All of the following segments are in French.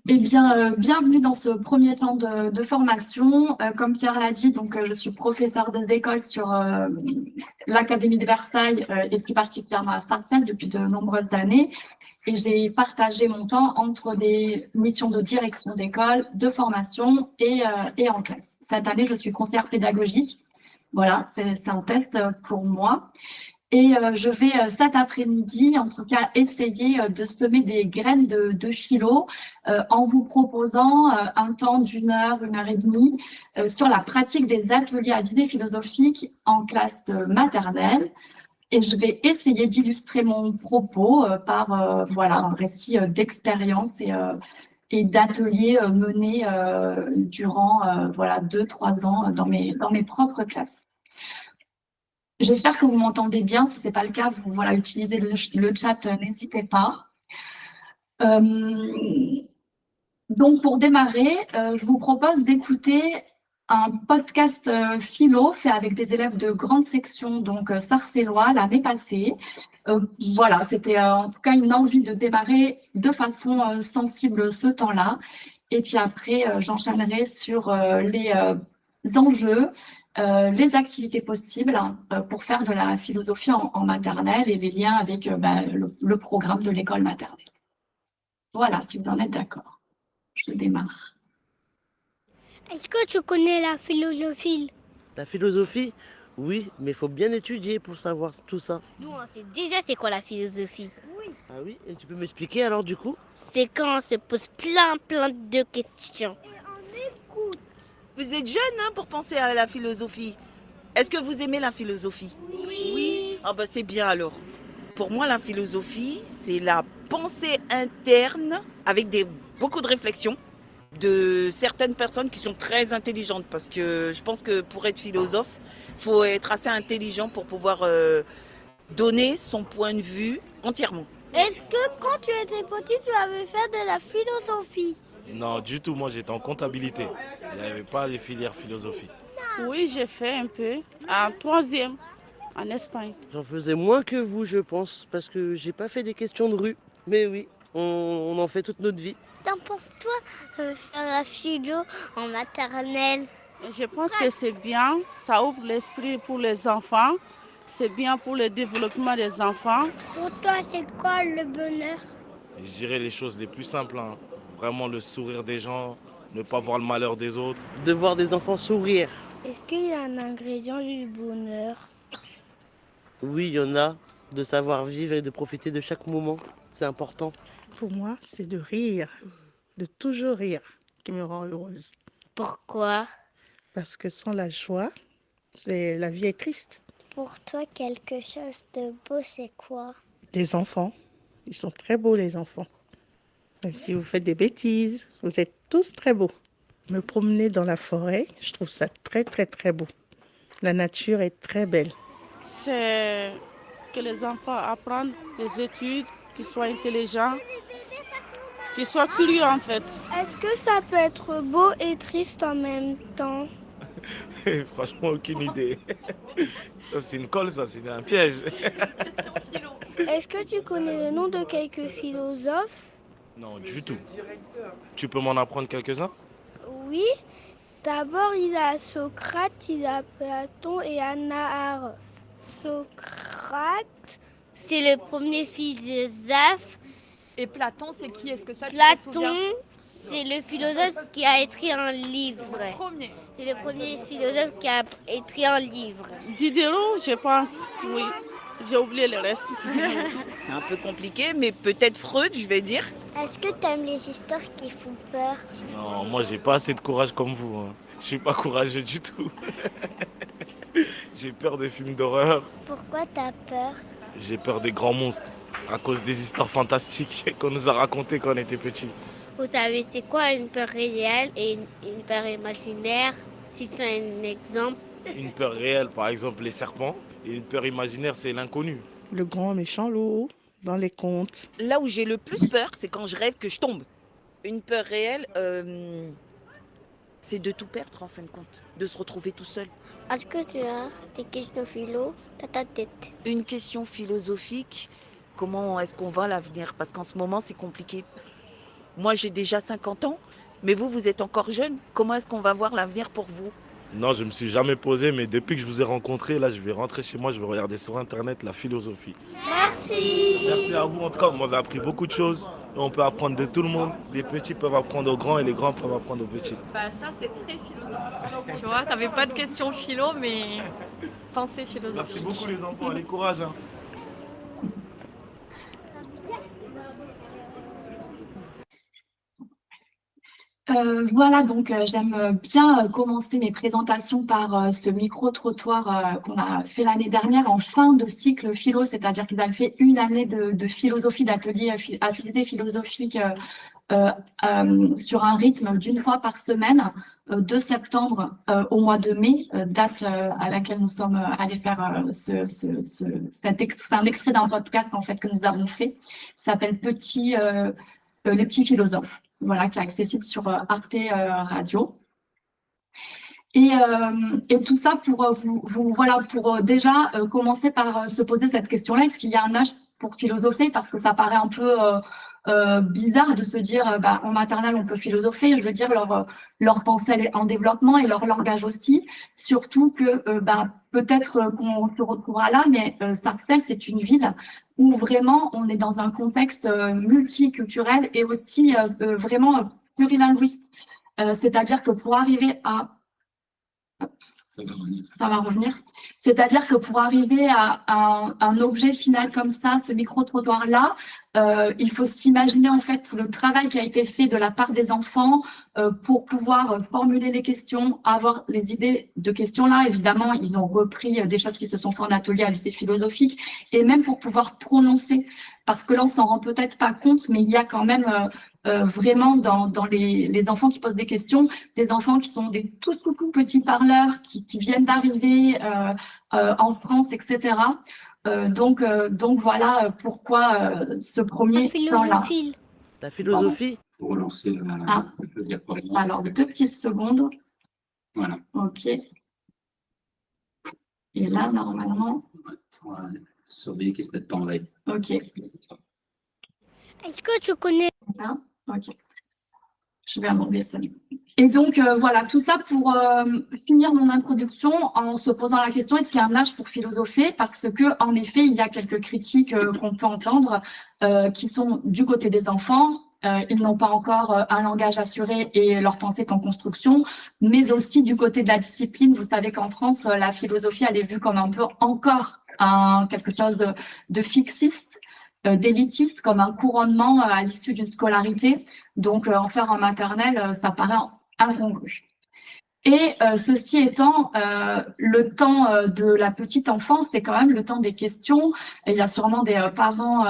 Eh bien, bienvenue dans ce premier temps de formation. Comme Pierre l'a dit, donc, je suis professeure des écoles sur l'Académie de Versailles et plus particulièrement à Sarcelles depuis de nombreuses années. Et j'ai partagé mon temps entre des missions de direction d'école, de formation et en classe. Cette année, je suis conseillère pédagogique. Voilà, c'est un test pour moi. Et je vais cet après-midi, en tout cas, essayer de semer des graines de philo en vous proposant un temps une heure et demie, sur la pratique des ateliers à visée philosophique en classe de maternelle. Et je vais essayer d'illustrer mon propos par voilà, un récit d'expérience et d'ateliers menés durant voilà, 2, 3 ans dans mes propres classes. J'espère que vous m'entendez bien. Si ce n'est pas le cas, vous voilà, utilisez le chat, n'hésitez pas. Euh, donc, pour démarrer, je vous propose d'écouter un podcast philo fait avec des élèves de grande section, donc sarcellois, l'année passée. Voilà, c'était en tout cas une envie de démarrer de façon sensible ce temps-là. Et puis après, j'enchaînerai sur les enjeux, les activités possibles pour faire de la philosophie en maternelle et les liens avec le programme de l'école maternelle. Voilà, si vous en êtes d'accord, je démarre. Est-ce que tu connais la philosophie? La philosophie, oui, mais il faut bien étudier pour savoir tout ça. Nous, on sait déjà c'est quoi la philosophie. Ah oui, et tu peux m'expliquer alors du coup? C'est quand on se pose plein de questions. Vous êtes jeune pour penser à la philosophie. Est-ce que vous aimez la philosophie? Oui. Ah bah c'est bien alors. Pour moi, la philosophie, c'est la pensée interne avec beaucoup de réflexion de certaines personnes qui sont très intelligentes. Parce que je pense que pour être philosophe, il faut être assez intelligent pour pouvoir donner son point de vue entièrement. Est-ce que quand tu étais petit, tu avais fait de la philosophie? Non, du tout. Moi, j'étais en comptabilité. Il n'y avait pas les filières philosophie. Oui, j'ai fait un peu. En troisième, en Espagne. J'en faisais moins que vous, je pense, parce que j'ai pas fait des questions de rue. Mais oui, on en fait toute notre vie. T'en penses-toi faire la philo en maternelle? Je pense que c'est bien. Ça ouvre l'esprit pour les enfants. C'est bien pour le développement des enfants. Pour toi, c'est quoi le bonheur? Je dirais les choses les plus simples, hein. Vraiment le sourire des gens, ne pas voir le malheur des autres. De voir des enfants sourire. Est-ce qu'il y a un ingrédient du bonheur? Oui, il y en a. De savoir vivre et de profiter de chaque moment. C'est important. Pour moi, c'est de rire, de toujours rire, qui me rend heureuse. Pourquoi? Parce que sans la joie, la vie est triste. Pour toi, quelque chose de beau, c'est quoi? Les enfants, ils sont très beaux, les enfants. Même si vous faites des bêtises, vous êtes tous très beaux. Me promener dans la forêt, je trouve ça très, très, très beau. La nature est très belle. C'est que les enfants apprennent les études, qu'ils soient intelligents, qu'ils soient curieux en fait. Est-ce que ça peut être beau et triste en même temps? Franchement, aucune idée. Ça, c'est une colle, ça, c'est un piège. Est-ce que tu connais le nom de quelques philosophes? Non, du tout. Tu peux m'en apprendre quelques-uns? Oui. D'abord, il y a Socrate, il y a Platon et Anna. Socrate, c'est le premier philosophe. Et Platon, c'est qui? Est-ce que ça, tu te Platon, souviens? c'est le philosophe qui a écrit un livre. Le premier. C'est le premier philosophe qui a écrit un livre. Diderot, je pense. Oui, j'ai oublié le reste. C'est un peu compliqué, mais peut-être Freud, je vais dire. Est-ce que tu aimes les histoires qui font peur? Non, moi, j'ai pas assez de courage comme vous, hein. Je suis pas courageux du tout. J'ai peur des films d'horreur. Pourquoi tu as peur? J'ai peur des grands monstres. À cause des histoires fantastiques qu'on nous a racontées quand on était petits. Vous savez, c'est quoi une peur réelle et une peur imaginaire? Si tu as un exemple. Une peur réelle, par exemple, les serpents. Et une peur imaginaire, c'est l'inconnu. Le grand méchant loup dans les contes. Là où j'ai le plus peur, c'est quand je rêve que je tombe. Une peur réelle, c'est de tout perdre en fin de compte, de se retrouver tout seul. Est-ce que tu as des questions philo dans ta tête? Une question philosophique, comment est-ce qu'on va à l'avenir? Parce qu'en ce moment, c'est compliqué. Moi, j'ai déjà 50 ans, mais vous êtes encore jeune. Comment est-ce qu'on va voir l'avenir pour vous? Non, je me suis jamais posé, mais depuis que je vous ai rencontré, là, je vais rentrer chez moi, je vais regarder sur Internet la philosophie. Merci. Merci à vous. En tout cas, vous m'avez appris beaucoup de choses. Et on peut apprendre de tout le monde. Les petits peuvent apprendre aux grands et les grands peuvent apprendre aux petits. Bah ça c'est très philosophique. Tu vois, t'avais pas de questions philo, mais pensée philosophique. Merci beaucoup les enfants. Allez, courage. Hein. Voilà, donc j'aime bien commencer mes présentations par ce micro-trottoir qu'on a fait l'année dernière en fin de cycle philo, c'est-à-dire qu'ils avaient fait une année de philosophie, d'atelier à visée philosophique sur un rythme d'une fois par semaine, de septembre au mois de mai, date à laquelle nous sommes allés faire c'est un extrait d'un podcast en fait que nous avons fait, ça s'appelle Les petits philosophes. Voilà, qui est accessible sur Arte Radio. Et tout ça pour pour déjà commencer par se poser cette question-là, est-ce qu'il y a un âge pour philosopher? Parce que ça paraît un peu bizarre de se dire en maternelle on peut philosopher, je veux dire leur pensée elle est en développement et leur langage aussi, surtout que peut-être qu'on se retrouvera là, mais Sarcelles c'est une ville où vraiment on est dans un contexte multiculturel et aussi vraiment plurilinguiste, c'est-à-dire que pour arriver à ça va revenir. C'est-à-dire que pour arriver à un objet final comme ça, ce micro-trottoir-là, il faut s'imaginer en fait tout le travail qui a été fait de la part des enfants pour pouvoir formuler les questions, avoir les idées de questions-là. Évidemment, ils ont repris des choses qui se sont faites en atelier à lycée philosophique et même pour pouvoir prononcer. Parce que là, on s'en rend peut-être pas compte, mais il y a quand même vraiment dans les enfants qui posent des questions, des enfants qui sont des tout petits parleurs, qui viennent d'arriver en France, etc. Donc voilà pourquoi ce premier temps-là. La philosophie. Pour relancer le diaporama. Alors, 2 petites secondes. Voilà. OK. Et là, normalement. Pour surveiller qu'ils ne se mettent pas en veille. OK. Est-ce que tu connais? Là, OK. Je vais aborder ça. Et donc, voilà, tout ça pour finir mon introduction en se posant la question, est-ce qu'il y a un âge pour philosopher? Parce que, en effet, il y a quelques critiques qu'on peut entendre qui sont du côté des enfants. Ils n'ont pas encore un langage assuré et leur pensée est en construction, mais aussi du côté de la discipline. Vous savez qu'en France, la philosophie, elle est vue comme un peu encore quelque chose de fixiste, d'élitiste, comme un couronnement à l'issue d'une scolarité. Donc, en faire en maternelle, ça paraît incongru. Et ceci étant, le temps de la petite enfance, c'est quand même le temps des questions. Et il y a sûrement des parents,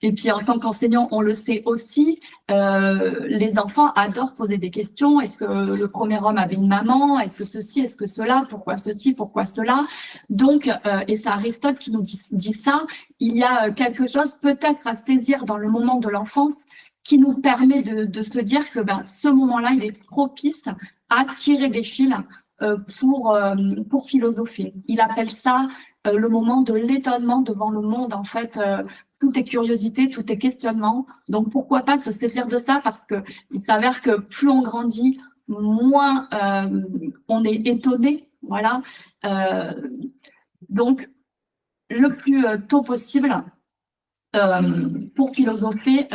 et puis en tant qu'enseignant, on le sait aussi, les enfants adorent poser des questions. Est-ce que le premier homme avait une maman? Est-ce que ceci? Est-ce que cela? Pourquoi ceci? Pourquoi cela? Donc, et c'est Aristote qui nous dit ça, il y a quelque chose peut-être à saisir dans le moment de l'enfance qui nous permet de se dire que ce moment-là, il est propice à tirer des fils pour philosopher. Il appelle ça le moment de l'étonnement devant le monde, en fait. Tout est curiosité, tout est questionnement. Donc, pourquoi pas se saisir de ça? Parce que il s'avère que plus on grandit, moins on est étonné. Voilà. Donc, le plus tôt possible pour philosopher,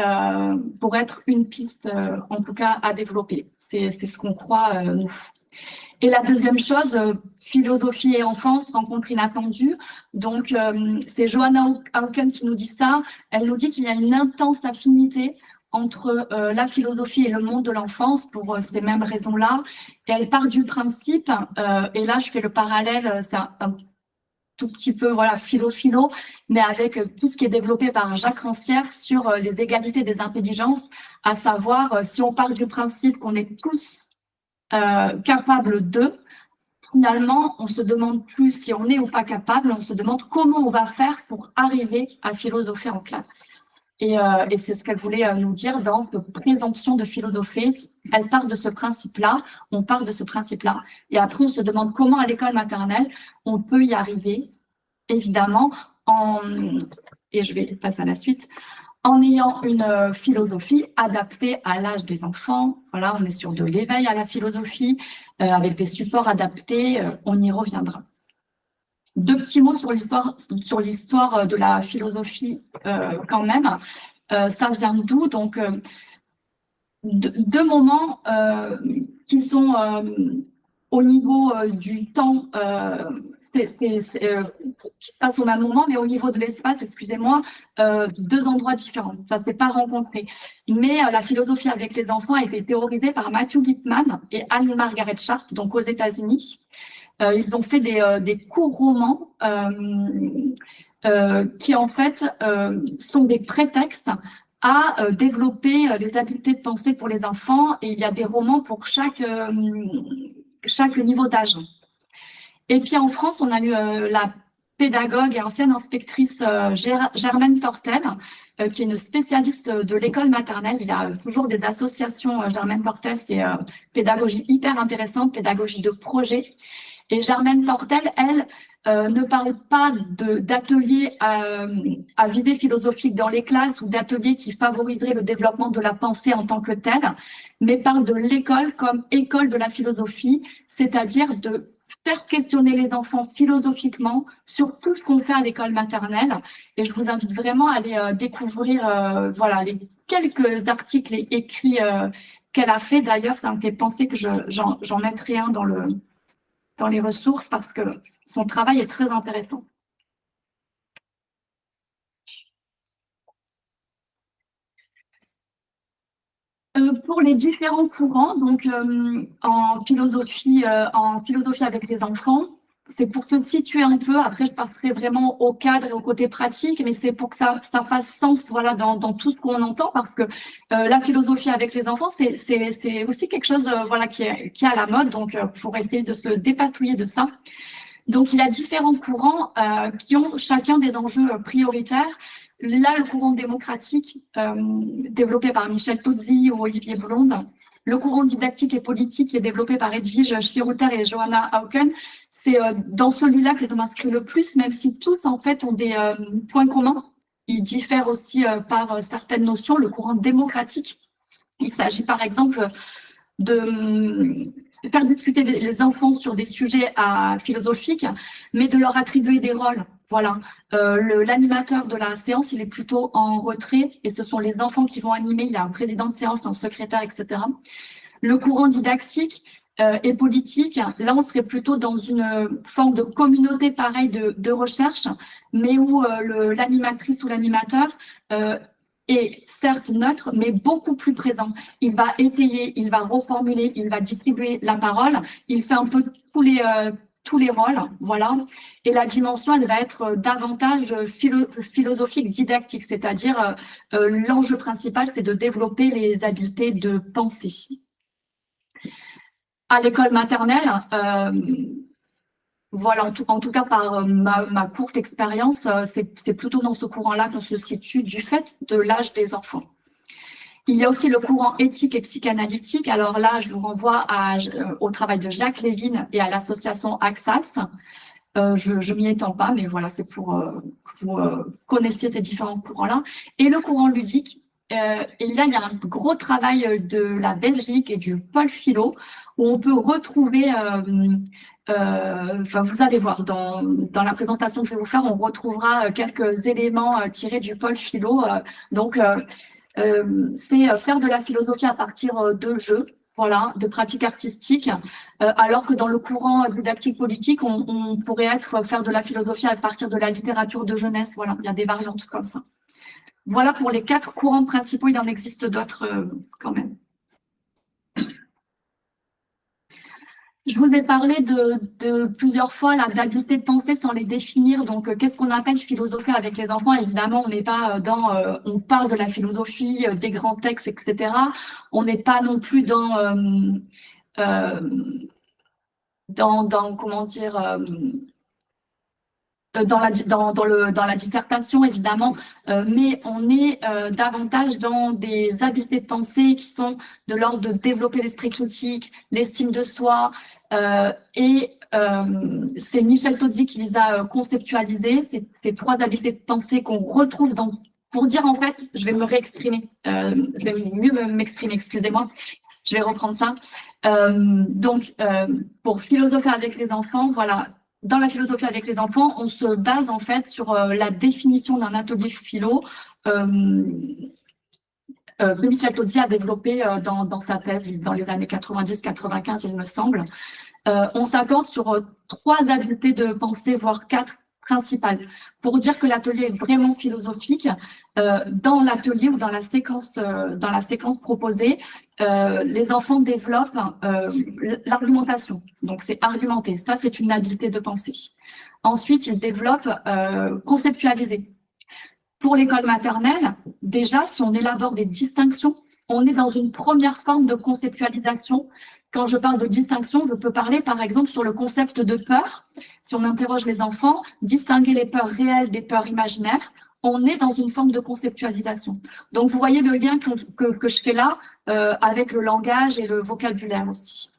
pour être une piste, en tout cas, à développer. C'est ce qu'on croit, nous. Et la deuxième chose, philosophie et enfance, rencontre inattendue. Donc, c'est Johanna Hauken qui nous dit ça. Elle nous dit qu'il y a une intense affinité entre la philosophie et le monde de l'enfance pour ces mêmes raisons-là. Et elle part du principe, et là, je fais le parallèle, c'est un tout petit peu, voilà, philo, mais avec tout ce qui est développé par Jacques Rancière sur les égalités des intelligences, à savoir, si on part du principe qu'on est tous capable de, finalement, on se demande plus si on est ou pas capable, on se demande comment on va faire pour arriver à philosopher en classe. Et c'est ce qu'elle voulait nous dire dans cette présomption de philosopher. Elle part de ce principe-là, on part de ce principe-là. Et après, on se demande comment à l'école maternelle, on peut y arriver, évidemment, et je vais passer à la suite, en ayant une philosophie adaptée à l'âge des enfants. Voilà, on est sur de l'éveil à la philosophie, avec des supports adaptés, on y reviendra. Deux petits mots sur l'histoire de la philosophie quand même. Ça vient d'où? Donc, deux moments qui sont au niveau du temps, qui se passent au même moment, mais au niveau de l'espace, excusez-moi, deux endroits différents. Ça ne s'est pas rencontré. Mais la philosophie avec les enfants a été théorisée par Matthew Lipman et Anne-Margaret Sharp, donc aux États-Unis. Ils ont fait des courts romans qui, en fait, sont des prétextes à développer les habiletés de pensée pour les enfants. Et il y a des romans pour chaque niveau d'âge. Et puis en France, on a eu la pédagogue et ancienne inspectrice Germaine Tortel, qui est une spécialiste de l'école maternelle. Il y a toujours des associations. Germaine Tortel, c'est pédagogie hyper intéressante, pédagogie de projet. Et Germaine Tortel, elle, ne parle pas d'ateliers à visée philosophique dans les classes ou d'ateliers qui favoriseraient le développement de la pensée en tant que telle, mais parle de l'école comme école de la philosophie, c'est-à-dire de faire questionner les enfants philosophiquement sur tout ce qu'on fait à l'école maternelle. Et je vous invite vraiment à aller découvrir voilà, les quelques articles écrits qu'elle a fait. D'ailleurs, ça me fait penser que j'en mettrai un dans les ressources parce que son travail est très intéressant. Pour les différents courants, donc en philosophie avec les enfants, c'est pour se situer un peu. Après, je passerai vraiment au cadre et au côté pratique, mais c'est pour que ça fasse sens, voilà, dans tout ce qu'on entend, parce que la philosophie avec les enfants, c'est aussi quelque chose, voilà, qui est à la mode. Donc, pour essayer de se dépatouiller de ça. Donc, il y a différents courants qui ont chacun des enjeux prioritaires. Là, le courant démocratique développé par Michel Tozzi ou Olivier Blonde, le courant didactique et politique qui est développé par Edwige Schirruter et Johanna Hauken, c'est dans celui-là que je m'inscris le plus, même si tous, en fait, ont des points communs. Ils diffèrent aussi par certaines notions. Le courant démocratique, il s'agit par exemple de faire discuter les enfants sur des sujets philosophiques, mais de leur attribuer des rôles. Voilà, l'animateur de la séance, il est plutôt en retrait et ce sont les enfants qui vont animer. Il y a un président de séance, un secrétaire, etc. Le courant didactique et politique, là, on serait plutôt dans une forme de communauté pareille de recherche, mais où l'animatrice ou l'animateur est certes neutre, mais beaucoup plus présent. Il va étayer, il va reformuler, il va distribuer la parole, il fait un peu tous les rôles, voilà. Et la dimension, elle va être davantage philosophique, didactique, c'est-à-dire l'enjeu principal, c'est de développer les habiletés de pensée. À l'école maternelle, voilà, en tout cas par ma courte expérience, c'est plutôt dans ce courant-là qu'on se situe du fait de l'âge des enfants. Il y a aussi le courant éthique et psychanalytique. Alors là, je vous renvoie au travail de Jacques Lévin et à l'association Axas. Je m'y étends pas, mais voilà, c'est pour que vous connaissiez ces différents courants-là. Et le courant ludique. Et là, il y a un gros travail de la Belgique et du pôle philo où on peut retrouver, enfin, vous allez voir, dans la présentation que je vais vous faire, on retrouvera quelques éléments tirés du pôle philo. Donc, c'est faire de la philosophie à partir de jeux, voilà, de pratiques artistiques, alors que dans le courant didactique politique, on pourrait faire de la philosophie à partir de la littérature de jeunesse. Voilà, il y a des variantes comme ça. Voilà pour les 4 courants principaux, il en existe d'autres quand même. Je vous ai parlé de plusieurs fois d'habileté de pensée sans les définir. Donc, qu'est-ce qu'on appelle philosophie avec les enfants? Évidemment, on n'est pas on parle de la philosophie, des grands textes, etc. On n'est pas non plus dans comment dire, dans la dissertation, évidemment, mais on est davantage dans des habiletés de pensée qui sont de l'ordre de développer l'esprit critique, l'estime de soi, et c'est Michel Tozzi qui les a conceptualisées, ces 3 habiletés de pensée qu'on retrouve pour dire en fait, je vais me réexprimer, je vais mieux m'exprimer, excusez-moi, je vais reprendre ça. Pour philosopher avec les enfants, voilà, dans la philosophie avec les enfants, on se base en fait sur la définition d'un atelier philo que Michel Tozzi a développé dans sa thèse dans les années 90-95, il me semble. On s'accorde sur 3 habiletés de pensée, voire 4 principales, pour dire que l'atelier est vraiment philosophique. Dans l'atelier ou dans la séquence proposée, les enfants développent l'argumentation. Donc, c'est argumenter. Ça, c'est une habileté de pensée. Ensuite, ils développent conceptualiser. Pour l'école maternelle, déjà, si on élabore des distinctions, on est dans une première forme de conceptualisation. Quand je parle de distinction, je peux parler par exemple sur le concept de peur. Si on interroge les enfants, distinguer les peurs réelles des peurs imaginaires, on est dans une forme de conceptualisation. Donc vous voyez le lien que je fais là avec le langage et le vocabulaire aussi.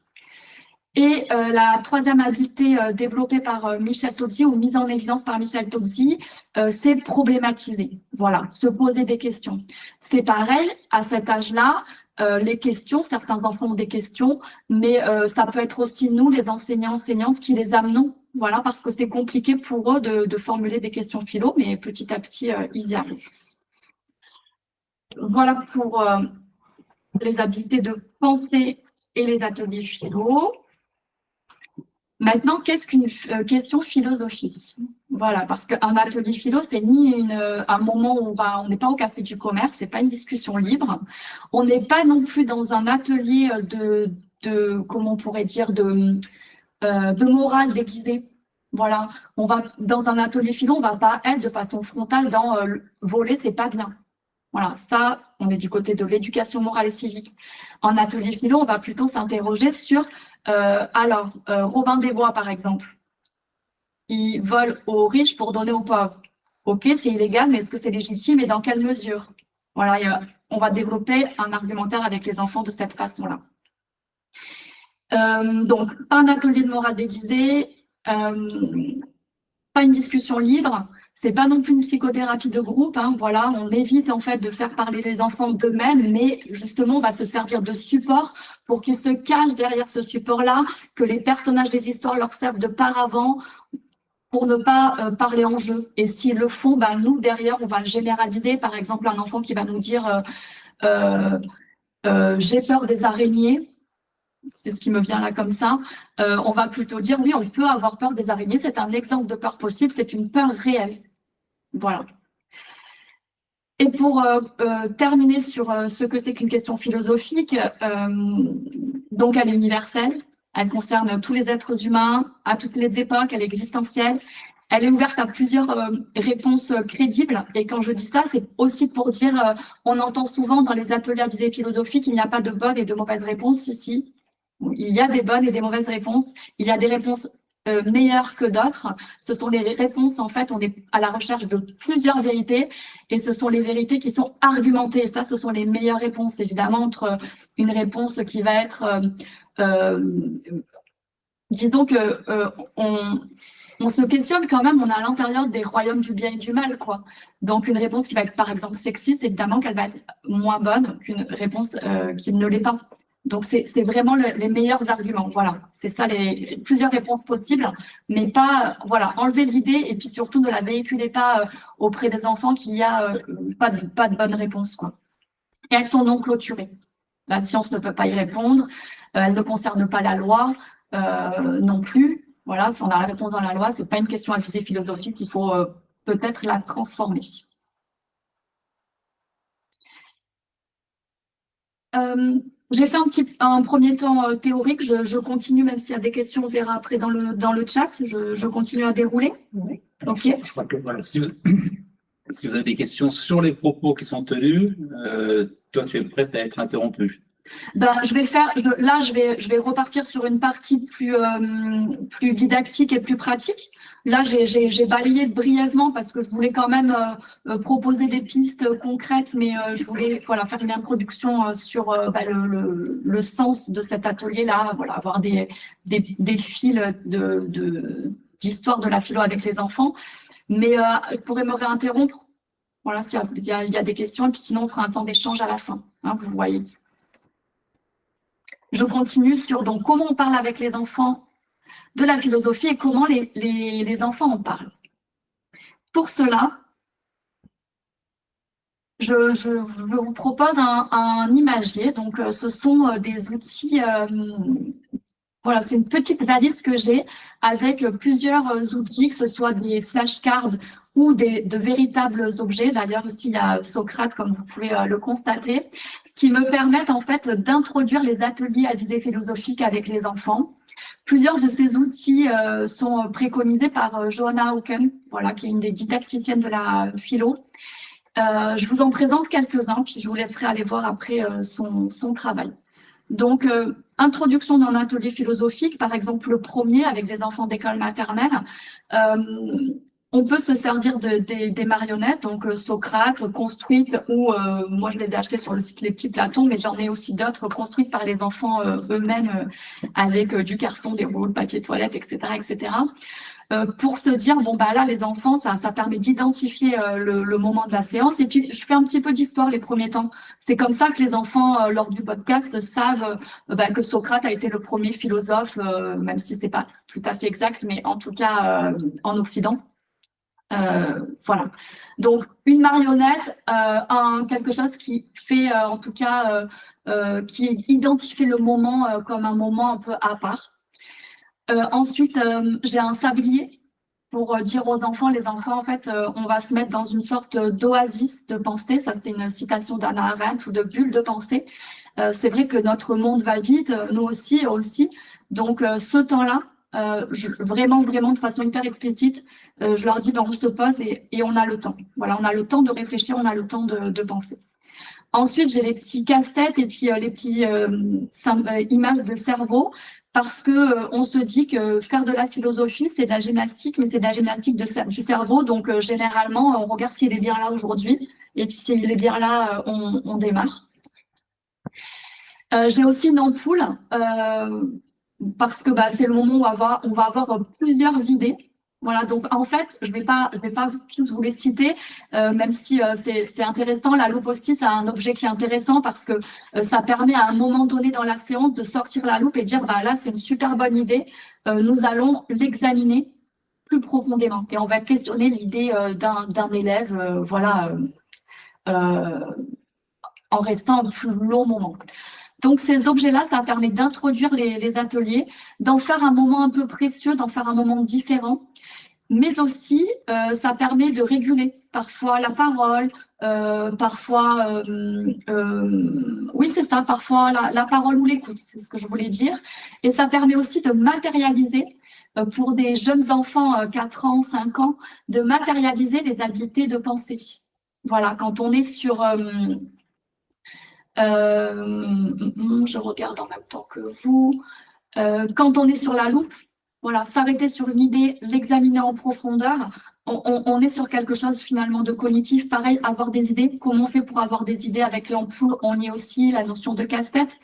Et la 3e habileté développée par Michel Tozzi ou mise en évidence par Michel Tozzi, c'est problématiser. Voilà, se poser des questions. C'est pareil, à cet âge-là, les questions, certains enfants ont des questions, mais ça peut être aussi nous, les enseignants, enseignantes, qui les amenons, voilà, parce que c'est compliqué pour eux de formuler des questions philo, mais petit à petit, ils y arrivent. Voilà pour les habiletés de pensée et les ateliers philo. Maintenant, qu'est-ce qu'une question philosophique? Voilà, parce qu'un atelier philo, c'est ni un moment où on n'est pas au café du commerce, c'est pas une discussion libre. On n'est pas non plus dans un atelier de comment on pourrait dire, de morale déguisée. Voilà, on va dans un atelier philo, on va pas être de façon frontale dans voler, c'est pas bien. Voilà, ça, on est du côté de l'éducation morale et civique. En atelier philo, on va plutôt s'interroger sur, Robin des Bois, par exemple. Il vole aux riches pour donner aux pauvres. Ok, c'est illégal, mais est-ce que c'est légitime et dans quelle mesure? Voilà, on va développer un argumentaire avec les enfants de cette façon-là. Donc, pas un atelier de morale déguisée, pas une discussion libre, c'est pas non plus une psychothérapie de groupe, hein, voilà, on évite en fait de faire parler les enfants d'eux-mêmes, mais justement on va se servir de support pour qu'ils se cachent derrière ce support-là, que les personnages des histoires leur servent de paravent pour ne pas parler en jeu. Et s'ils le font, nous derrière on va le généraliser, par exemple un enfant qui va nous dire j'ai peur des araignées. C'est ce qui me vient là comme ça. On va plutôt dire, oui, on peut avoir peur des araignées. C'est un exemple de peur possible. C'est une peur réelle. Voilà. Et pour terminer sur ce que c'est qu'une question philosophique, donc elle est universelle. Elle concerne tous les êtres humains, à toutes les époques. Elle est existentielle. Elle est ouverte à plusieurs réponses crédibles. Et quand je dis ça, c'est aussi pour dire, on entend souvent dans les ateliers à visée philosophique, il n'y a pas de bonnes et de mauvaises réponses. Si. Il y a des bonnes et des mauvaises réponses. Il y a des réponses meilleures que d'autres. Ce sont les réponses, en fait, on est à la recherche de plusieurs vérités et ce sont les vérités qui sont argumentées. Et ça, ce sont les meilleures réponses, évidemment, entre une réponse qui va être... disons que on se questionne quand même, on est à l'intérieur des royaumes du bien et du mal, quoi. Donc, une réponse qui va être, par exemple, sexiste, évidemment qu'elle va être moins bonne qu'une réponse qui ne l'est pas. Donc, c'est vraiment les meilleurs arguments. Voilà, c'est ça, plusieurs réponses possibles, mais pas, voilà, enlever l'idée et puis surtout ne la véhiculez pas auprès des enfants qu'il n'y a pas de bonne réponse, quoi. Et elles sont donc clôturées. La science ne peut pas y répondre, elle ne concerne pas la loi non plus. Voilà, si on a la réponse dans la loi, c'est pas une question à visée philosophique, il faut peut-être la transformer. J'ai fait un premier temps théorique, je continue, même s'il y a des questions, on verra après dans le chat, je continue à dérouler. Oui. Ok. Je crois que voilà, si vous avez des questions sur les propos qui sont tenus, toi tu es prête à être interrompue. Je vais repartir sur une partie plus didactique et plus pratique. Là, j'ai balayé brièvement parce que je voulais quand même proposer des pistes concrètes, mais je voulais faire une introduction sur le sens de cet atelier-là, voilà, avoir des fils d'histoire de la philo avec les enfants. Mais je pourrais me réinterrompre. Voilà, il y a des questions, et puis sinon, on fera un temps d'échange à la fin, hein, vous voyez. Je continue sur donc, comment on parle avec les enfants de la philosophie et comment les enfants en parlent. Pour cela, je vous propose un imagier. Donc, ce sont des outils. Voilà, c'est une petite valise que j'ai avec plusieurs outils, que ce soit des flashcards ou de véritables objets. D'ailleurs, ici, il y a Socrate, comme vous pouvez le constater, qui me permettent en fait d'introduire les ateliers à visée philosophique avec les enfants. Plusieurs de ces outils sont préconisés par Johanna Hauken, voilà, qui est une des didacticiennes de la philo. Je vous en présente quelques-uns, puis je vous laisserai aller voir après son travail. Donc, introduction dans l'atelier philosophique, par exemple le premier avec des enfants d'école maternelle, on peut se servir des marionnettes, donc Socrate, construites, ou moi je les ai achetées sur le site Les Petits Platons, mais j'en ai aussi d'autres construites par les enfants eux-mêmes avec du carton, des rouleaux de papier toilette, etc., etc. Pour se dire, bon, bah là, les enfants, ça permet d'identifier le moment de la séance. Et puis, je fais un petit peu d'histoire les premiers temps. C'est comme ça que les enfants, lors du podcast, savent que Socrate a été le premier philosophe, même si c'est pas tout à fait exact, mais en tout cas en Occident. Voilà. Donc, une marionnette, quelque chose qui fait, en tout cas, qui identifie le moment comme un moment un peu à part. Ensuite, j'ai un sablier pour dire aux enfants, les enfants, en fait, on va se mettre dans une sorte d'oasis de pensée. Ça, c'est une citation d'Hannah Arendt ou de bulle de pensée. C'est vrai que notre monde va vite, nous aussi. Donc, ce temps-là, vraiment, de façon hyper explicite, je leur dis, on se pose et on a le temps. Voilà, on a le temps de réfléchir, on a le temps de penser. Ensuite, j'ai les petits casse-têtes et puis les petits images de cerveau. Parce que on se dit que faire de la philosophie, c'est de la gymnastique, mais c'est de la gymnastique du cerveau. Donc, généralement, on regarde s'il est bien là aujourd'hui. Et puis, s'il est bien là, on démarre. J'ai aussi une ampoule, parce que c'est le moment où on va avoir plusieurs idées. Voilà, donc en fait, je vais pas tous vous les citer, même si c'est intéressant. La loupe aussi, c'est un objet qui est intéressant parce que ça permet à un moment donné dans la séance de sortir la loupe et dire là, c'est une super bonne idée. Nous allons l'examiner plus profondément et on va questionner l'idée d'un élève, en restant un plus long moment. Donc, ces objets-là, ça permet d'introduire les ateliers, d'en faire un moment un peu précieux, d'en faire un moment différent. Mais aussi, ça permet de réguler parfois la parole, parfois, oui, c'est ça, parfois la parole ou l'écoute, c'est ce que je voulais dire. Et ça permet aussi de matérialiser, pour des jeunes enfants, 4 ans, 5 ans, de matérialiser les habiletés de pensée. Voilà, quand on est sur... je regarde en même temps que vous. Quand on est sur la loupe, voilà, s'arrêter sur une idée, l'examiner en profondeur, on est sur quelque chose finalement de cognitif. Pareil, avoir des idées. Comment on fait pour avoir des idées avec l'ampoule? On y a aussi la notion de casse-tête,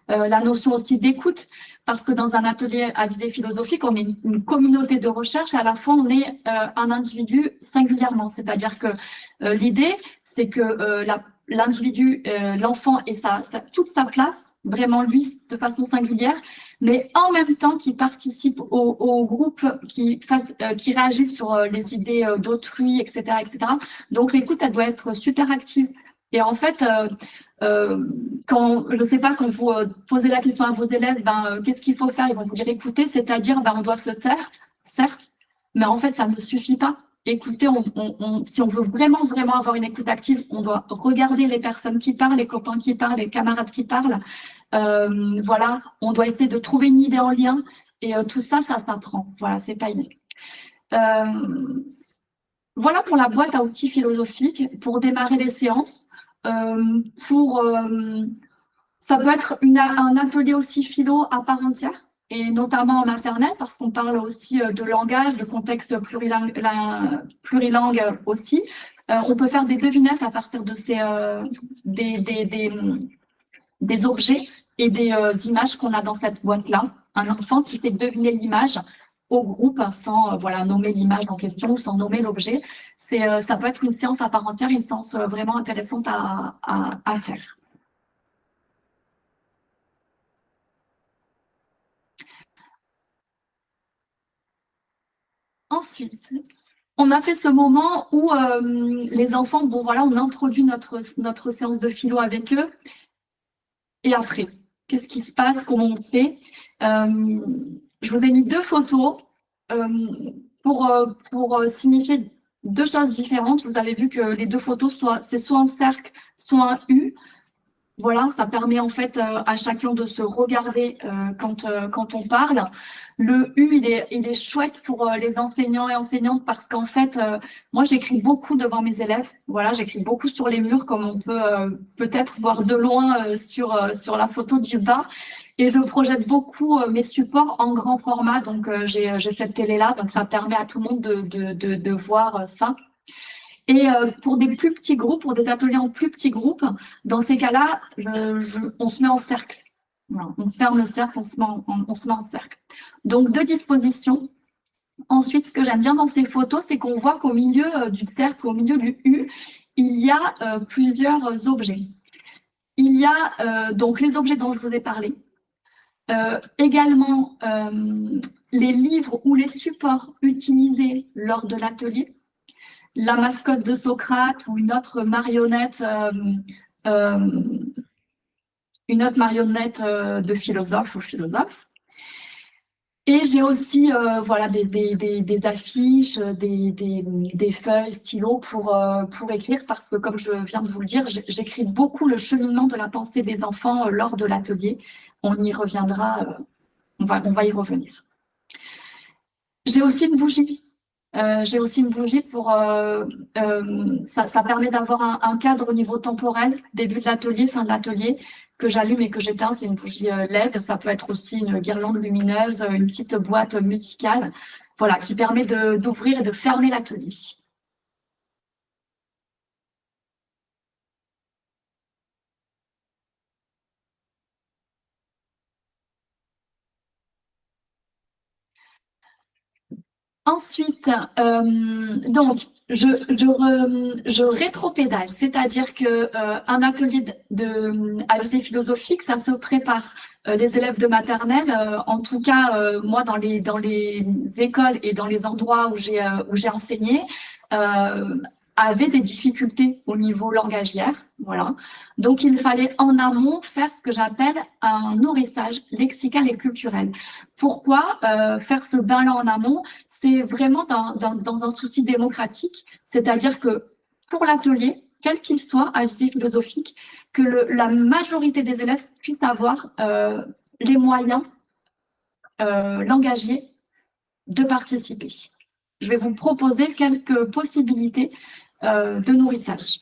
la notion aussi d'écoute, parce que dans un atelier à visée philosophique, on est une communauté de recherche, à la fois on est un individu singulièrement. C'est-à-dire que l'idée, c'est que l'individu, l'enfant ait toute sa place, vraiment lui, de façon singulière, mais en même temps qu'il participe au groupe, qui réagit sur les idées d'autrui, etc., etc. Donc l'écoute, elle doit être super active. Et en fait, quand vous posez la question à vos élèves, qu'est-ce qu'il faut faire? Ils vont vous dire écouter, c'est-à-dire on doit se taire, certes, mais en fait, ça ne suffit pas. Écoutez, si on veut vraiment avoir une écoute active, on doit regarder les personnes qui parlent, les copains qui parlent, les camarades qui parlent. Voilà, on doit essayer de trouver une idée en lien et tout ça, ça s'apprend. Voilà, c'est pas inné. Voilà pour la boîte à outils philosophique, pour démarrer les séances. Ça peut être un atelier aussi philo à part entière, et notamment en maternelle, parce qu'on parle aussi de langage, de contexte plurilingue aussi. On peut faire des devinettes à partir de des objets et des images qu'on a dans cette boîte-là. Un enfant qui fait deviner l'image au groupe sans voilà, nommer l'image en question ou sans nommer l'objet. Ça peut être une séance à part entière, une séance vraiment intéressante à faire. Ensuite, on a fait ce moment où les enfants, bon voilà, on introduit notre séance de philo avec eux. Et après, qu'est-ce qui se passe? Comment on fait? Je vous ai mis 2 photos pour signifier 2 choses différentes. Vous avez vu que les 2 photos, c'est soit un cercle, soit un U. Voilà, ça permet en fait à chacun de se regarder quand on parle. Le U, il est chouette pour les enseignants et enseignantes parce qu'en fait, moi, j'écris beaucoup devant mes élèves. Voilà, j'écris beaucoup sur les murs, comme on peut peut-être voir de loin sur la photo du bas. Et je projette beaucoup mes supports en grand format. Donc, j'ai cette télé-là, donc ça permet à tout le monde de voir ça. Et pour des plus petits groupes, pour des ateliers en plus petits groupes, dans ces cas-là, on se met en cercle. Voilà, on ferme le cercle, on se met en cercle. Donc, 2 dispositions. Ensuite, ce que j'aime bien dans ces photos, c'est qu'on voit qu'au milieu du cercle, au milieu du U, il y a plusieurs objets. Il y a donc les objets dont je vous ai parlé. Également, les livres ou les supports utilisés lors de l'atelier. La mascotte de Socrate ou une autre marionnette de philosophe ou philosophe. Et j'ai aussi voilà, des affiches, des feuilles, stylos pour écrire parce que, comme je viens de vous le dire, j'écris beaucoup le cheminement de la pensée des enfants lors de l'atelier. On y reviendra, on va y revenir. J'ai aussi une bougie. Pour ça permet d'avoir un cadre au niveau temporel, début de l'atelier, fin de l'atelier, que j'allume et que j'éteins. C'est une bougie LED. Ça peut être aussi une guirlande lumineuse, une petite boîte musicale, voilà, qui permet d'ouvrir et de fermer l'atelier. Ensuite, donc, je rétropédale, c'est-à-dire que un atelier à visée philosophique, ça se prépare. Les élèves de maternelle, en tout cas, moi, dans les écoles et dans les endroits où j'ai enseigné, avaient des difficultés au niveau langagière. Voilà. Donc, il fallait en amont faire ce que j'appelle un nourrissage lexical et culturel. Pourquoi faire ce bain-là en amont? C'est vraiment dans un souci démocratique, c'est-à-dire que pour l'atelier, quel qu'il soit, à visée philosophique, que la majorité des élèves puissent avoir les moyens langagiers de participer. Je vais vous proposer quelques possibilités de nourrissage.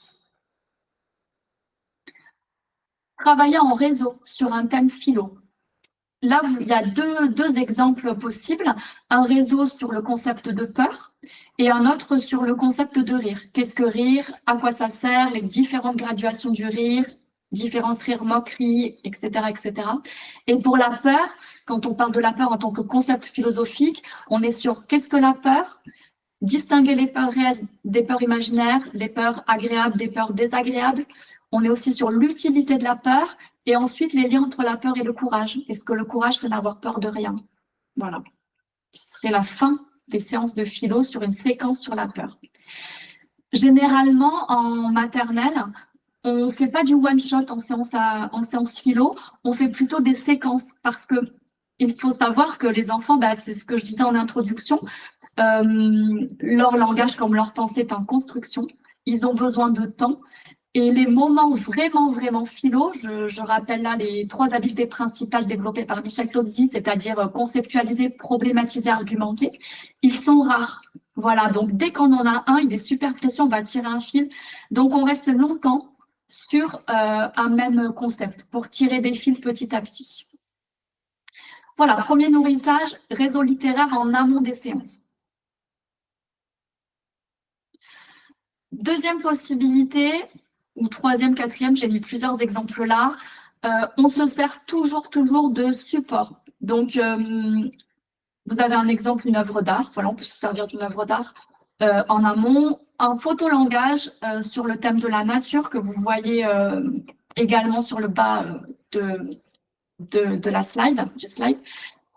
Travailler en réseau sur un thème philo. Là, il y a deux exemples possibles. Un réseau sur le concept de peur et un autre sur le concept de rire. Qu'est-ce que rire? À quoi ça sert? Les différentes graduations du rire, différences rire, moquerie, etc., etc. Et pour la peur, quand on parle de la peur en tant que concept philosophique, on est sur qu'est-ce que la peur? Distinguer les peurs réelles des peurs imaginaires, les peurs agréables des peurs désagréables. On est aussi sur l'utilité de la peur et ensuite les liens entre la peur et le courage. Est-ce que le courage, c'est n'avoir peur de rien? Voilà. Ce serait la fin des séances de philo sur une séquence sur la peur. Généralement, en maternelle, on ne fait pas du one-shot en séance philo, on fait plutôt des séquences parce que il faut savoir que les enfants, c'est ce que je disais en introduction, leur langage comme leur pensée est en construction, ils ont besoin de temps. Et les moments vraiment, vraiment philo, je rappelle là les 3 habiletés principales développées par Michel Tozzi, c'est-à-dire conceptualiser, problématiser, argumenter, ils sont rares. Voilà, donc dès qu'on en a un, il est super précis, on va tirer un fil. Donc on reste longtemps sur un même concept pour tirer des fils petit à petit. Voilà, premier nourrissage, réseau littéraire en amont des séances. Deuxième possibilité, ou troisième, quatrième, j'ai mis plusieurs exemples là, on se sert toujours de support. Donc, vous avez un exemple, une œuvre d'art. Voilà, on peut se servir d'une œuvre d'art en amont. Un photolangage sur le thème de la nature que vous voyez également sur le bas de la slide, du slide.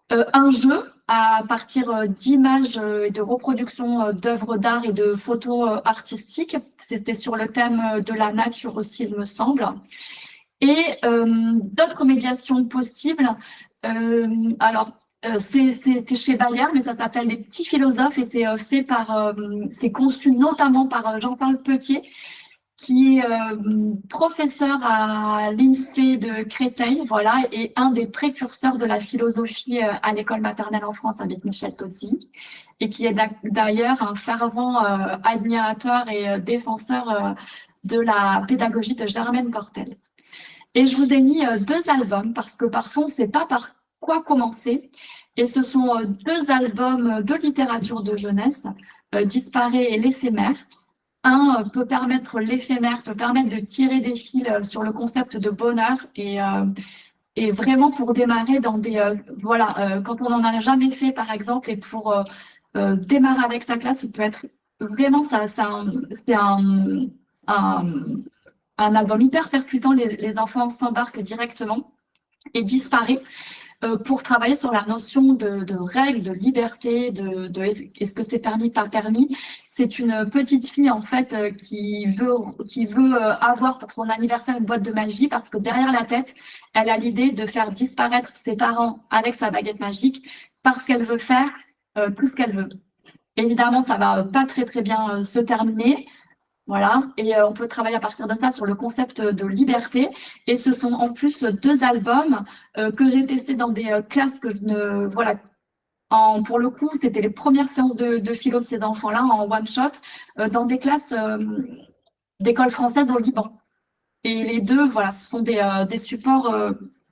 Un jeu à partir d'images et de reproductions d'œuvres d'art et de photos artistiques. C'était sur le thème de la nature aussi, il me semble. Et d'autres médiations possibles. C'est chez Bayer, mais ça s'appelle Les Petits Philosophes et c'est fait par, c'est conçu notamment par Jean-Paul Petier, qui est professeur à l'INSPE de Créteil, voilà, et un des précurseurs de la philosophie à l'école maternelle en France avec Michel Tozzi, et qui est d'ailleurs un fervent admirateur et défenseur de la pédagogie de Germaine Tortel. Et je vous ai mis 2 albums parce que parfois on ne sait pas par quoi commencer. Et ce sont 2 albums de littérature de jeunesse, Disparaît et l'éphémère. Un peut permettre, l'éphémère peut permettre de tirer des fils sur le concept de bonheur et vraiment pour démarrer dans des... quand on n'en a jamais fait par exemple et pour démarrer avec sa classe, il peut être vraiment, c'est un album hyper percutant, les enfants s'embarquent directement et Disparaît pour travailler sur la notion de règles, de liberté, de est-ce que c'est permis, pas permis. C'est une petite fille en fait qui veut avoir pour son anniversaire une boîte de magie parce que derrière la tête, elle a l'idée de faire disparaître ses parents avec sa baguette magique parce qu'elle veut faire tout ce qu'elle veut. Évidemment, ça va pas très très bien se terminer. Voilà, et on peut travailler à partir de ça sur le concept de liberté. Et ce sont en plus 2 albums que j'ai testés dans des classes que je ne... Voilà, pour le coup, c'était les premières séances de philo de ces enfants-là en one-shot dans des classes d'école française au Liban. Et les 2, voilà, ce sont des supports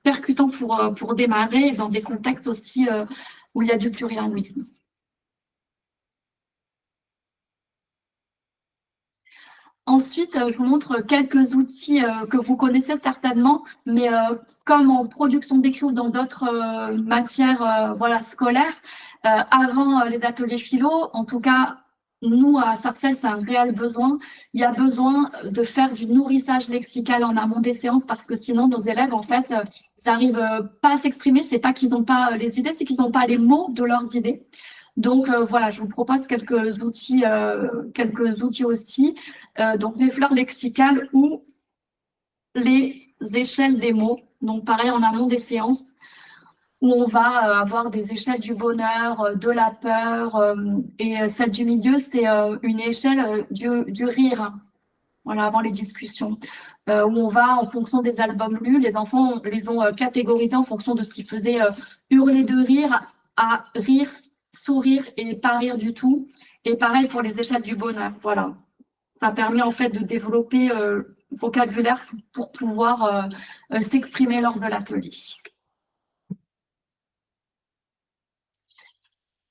percutants pour démarrer dans des contextes aussi où il y a du plurilinguisme. Ensuite, je vous montre quelques outils que vous connaissez certainement, mais comme en production d'écrit ou dans d'autres matières scolaires, avant les ateliers philo, en tout cas, nous, à Sarcelles, c'est un réel besoin. Il y a besoin de faire du nourrissage lexical en amont des séances parce que sinon, nos élèves, en fait, ils n'arrivent pas à s'exprimer. C'est pas qu'ils n'ont pas les idées, c'est qu'ils n'ont pas les mots de leurs idées. Donc voilà, je vous propose quelques outils aussi. Donc les fleurs lexicales ou les échelles des mots. Donc pareil en amont des séances où on va avoir des échelles du bonheur, de la peur et celle du milieu, c'est une échelle du rire. Voilà, avant les discussions, où on va en fonction des albums lus, les enfants les ont catégorisés en fonction de ce qui faisait hurler de rire à rire, sourire et pas rire du tout. Et pareil pour les échelles du bonheur. Voilà. Ça permet en fait de développer le vocabulaire pour pouvoir s'exprimer lors de l'atelier.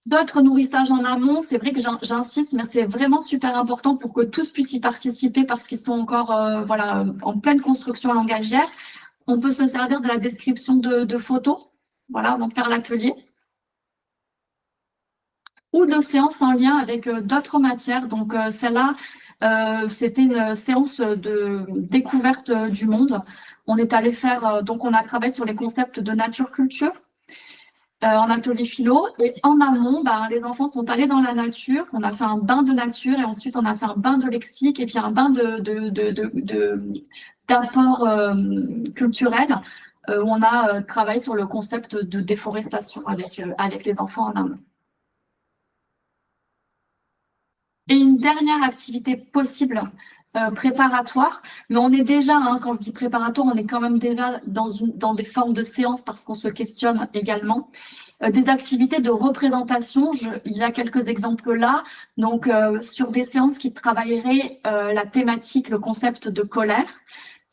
D'autres nourrissages en amont, c'est vrai que j'insiste, mais c'est vraiment super important pour que tous puissent y participer parce qu'ils sont encore en pleine construction langagière. On peut se servir de la description de photos, voilà, avant de faire l'atelier. Ou de séances en lien avec d'autres matières. Donc celle-là, c'était une séance de découverte du monde. On est allé faire, donc on a travaillé sur les concepts de nature-culture en atelier philo. Et en amont, les enfants sont allés dans la nature. On a fait un bain de nature et ensuite on a fait un bain de lexique et puis un bain d'apport culturel où on a travaillé sur le concept de déforestation avec les enfants en amont. Et une dernière activité possible préparatoire, mais on est déjà, quand je dis préparatoire, on est quand même déjà dans des formes de séances parce qu'on se questionne également. Des activités de représentation, il y a quelques exemples là, donc sur des séances qui travailleraient la thématique, le concept de colère.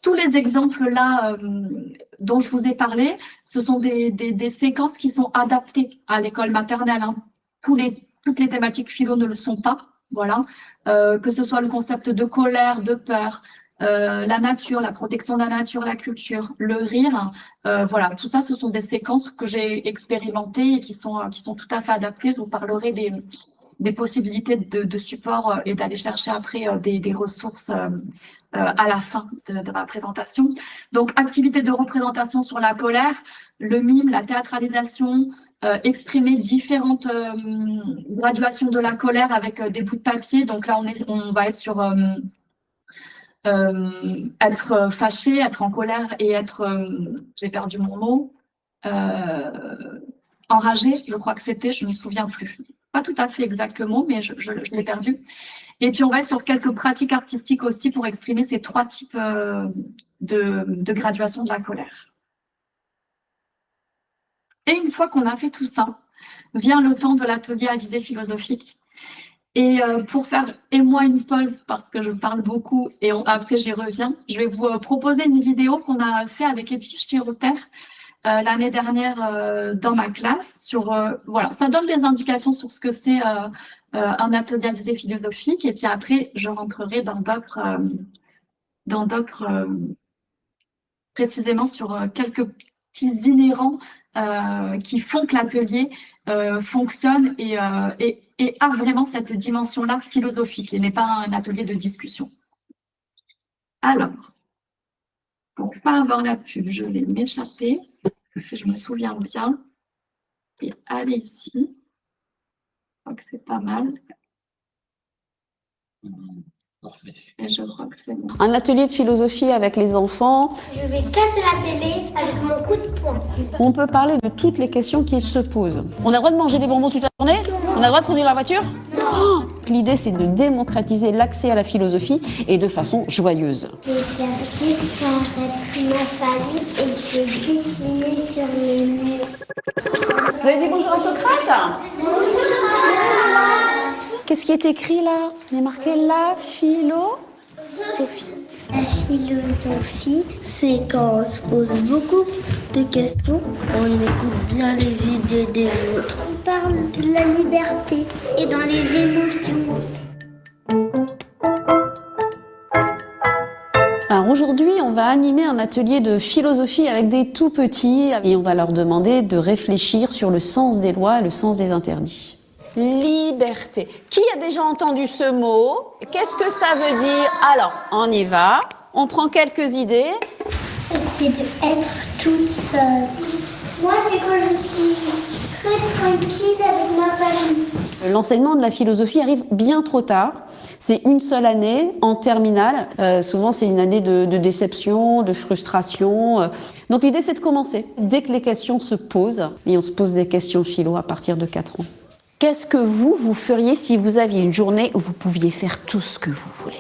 Tous les exemples là dont je vous ai parlé, ce sont des séquences qui sont adaptées à l'école maternelle. Hein. Toutes les thématiques philo ne le sont pas. Voilà, que ce soit le concept de colère, de peur, la nature, la protection de la nature, la culture, le rire. Voilà, tout ça, ce sont des séquences que j'ai expérimentées et qui sont tout à fait adaptées. Je vous parlerai des possibilités de support et d'aller chercher après des ressources à la fin de ma présentation. Donc, activité de représentation sur la colère, le mime, la théâtralisation, exprimer différentes graduations de la colère avec des bouts de papier. Donc là, on va être sur être fâché, être en colère et être, j'ai perdu mon mot, enragé, je crois que c'était, je ne me souviens plus. Pas tout à fait exactement, mais je l'ai perdu. Et puis, on va être sur quelques pratiques artistiques aussi pour exprimer ces 3 types de graduation de la colère. Et une fois qu'on a fait tout ça, vient le temps de l'atelier à visée philosophique. Et pour faire moi une pause, parce que je parle beaucoup et après j'y reviens, je vais vous proposer une vidéo qu'on a fait avec Edwige Chiroter l'année dernière dans ma classe. Voilà, ça donne des indications sur ce que c'est un atelier à visée philosophique. Et puis après, je rentrerai dans d'autres précisément sur quelques petits inhérents qui font que l'atelier fonctionne et a vraiment cette dimension-là philosophique. Il n'est pas un atelier de discussion. Alors, pour ne pas avoir la pub, je vais m'échapper, si je me souviens bien, et aller ici. Je crois que c'est pas mal. Parfait. Et je crois que c'est bon. Un atelier de philosophie avec les enfants. Je vais casser la télé avec mon coup de poing. On peut parler de toutes les questions qui se posent. On a le droit de manger des bonbons toute la journée? On a le droit de conduire la voiture? Oh, l'idée, c'est de démocratiser l'accès à la philosophie et de façon joyeuse. Je vais faire disparaître ma famille et je vais dessiner sur les murs. Vous avez dit bonjour à Socrate? Qu'est-ce qui est écrit là? Il est marqué la philosophie. La philosophie, c'est quand on se pose beaucoup de questions, on écoute bien les idées des autres. On parle de la liberté et dans les émotions. Alors aujourd'hui, on va animer un atelier de philosophie avec des tout petits et on va leur demander de réfléchir sur le sens des lois et le sens des interdits. Liberté. Qui a déjà entendu ce mot? Qu'est-ce que ça veut dire? Alors, on y va. On prend quelques idées. C'est d'être toute seule. Moi, c'est quand je suis très tranquille avec ma famille. L'enseignement de la philosophie arrive bien trop tard. C'est une seule année en terminale. Souvent, c'est une année de déception, de frustration. Donc l'idée, c'est de commencer. Dès que les questions se posent, et on se pose des questions philo à partir de 4 ans. Qu'est-ce que vous feriez si vous aviez une journée où vous pouviez faire tout ce que vous voulez?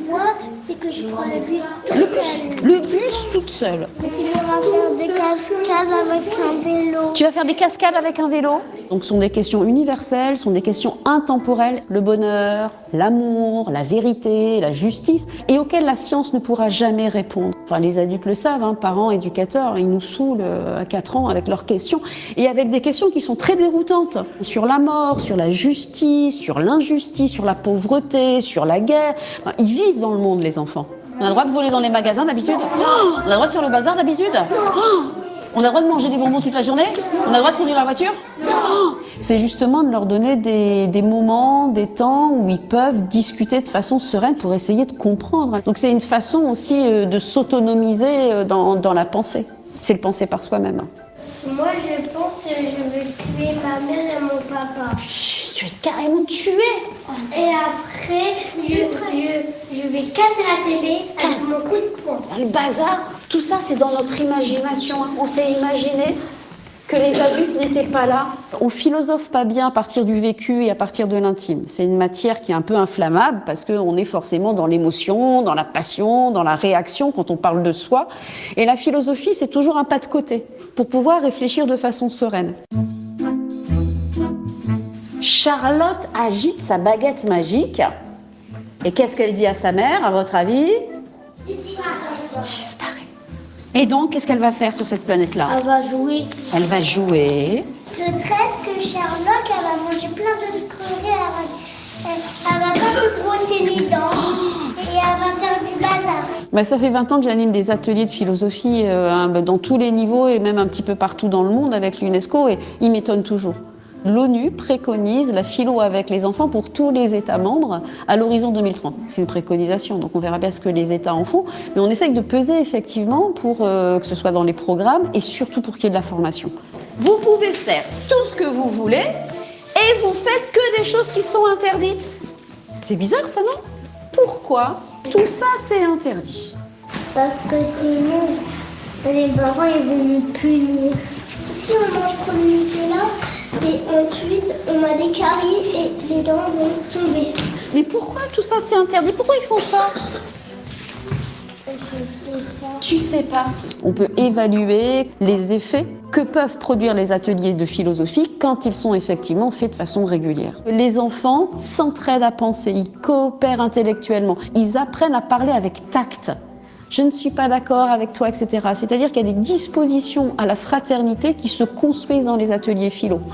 Moi, c'est que je prends le bus toute seule. Le bus toute seule. Et puis on va faire des cascades avec un vélo. Tu vas faire des cascades avec un vélo? Donc ce sont des questions universelles, ce sont des questions intemporelles. Le bonheur, l'amour, la vérité, la justice, et auxquelles la science ne pourra jamais répondre. Enfin, les adultes le savent, hein, parents, éducateurs, ils nous saoulent à 4 ans avec leurs questions, et avec des questions qui sont très déroutantes. Sur la mort, sur la justice, sur l'injustice, sur la pauvreté, sur la guerre. Enfin, ils vivent dans le monde, les enfants. On a le droit de voler dans les magasins d'habitude? On a le droit de faire le bazar d'habitude? On a le droit de manger des bonbons toute la journée? On a le droit de conduire la voiture? C'est justement de leur donner des moments, des temps où ils peuvent discuter de façon sereine pour essayer de comprendre. Donc c'est une façon aussi de s'autonomiser dans la pensée. C'est le penser par soi-même. Moi, je pense que je vais tuer ma mère et mon papa. Tu es carrément tué. Et après, je vais casser la télé avec mon coup de poing. Le bazar, tout ça c'est dans notre imagination. On s'est imaginé que les adultes n'étaient pas là. On philosophe pas bien à partir du vécu et à partir de l'intime. C'est une matière qui est un peu inflammable parce qu'on est forcément dans l'émotion, dans la passion, dans la réaction quand on parle de soi. Et la philosophie, c'est toujours un pas de côté pour pouvoir réfléchir de façon sereine. Charlotte agite sa baguette magique. Et qu'est-ce qu'elle dit à sa mère, à votre avis? Disparaît. Et donc, qu'est-ce qu'elle va faire sur cette planète-là? Elle va jouer. Elle va jouer. Peut-être que Charlotte, elle va manger plein de sucreries. Elle va pas se brosser les dents. Et elle va faire du bazar. Bah, ça fait 20 ans que j'anime des ateliers de philosophie dans tous les niveaux et même un petit peu partout dans le monde avec l'UNESCO et ils m'étonnent toujours. L'ONU préconise la philo avec les enfants pour tous les États membres à l'horizon 2030. C'est une préconisation, donc on verra bien ce que les États en font. Mais on essaye de peser effectivement pour que ce soit dans les programmes et surtout pour qu'il y ait de la formation. Vous pouvez faire tout ce que vous voulez et vous faites que des choses qui sont interdites. C'est bizarre ça, non? Pourquoi tout ça c'est interdit? Parce que sinon, les parents ils vont nous punir. Si on mange trop de Nutella, et ensuite on a des caries et les dents vont tomber. Mais pourquoi tout ça c'est interdit? Pourquoi ils font ça? Je sais pas. Tu sais pas. On peut évaluer les effets que peuvent produire les ateliers de philosophie quand ils sont effectivement faits de façon régulière. Les enfants s'entraident à penser, ils coopèrent intellectuellement, ils apprennent à parler avec tact. Je ne suis pas d'accord avec toi, etc. C'est-à-dire qu'il y a des dispositions à la fraternité qui se construisent dans les ateliers philo. On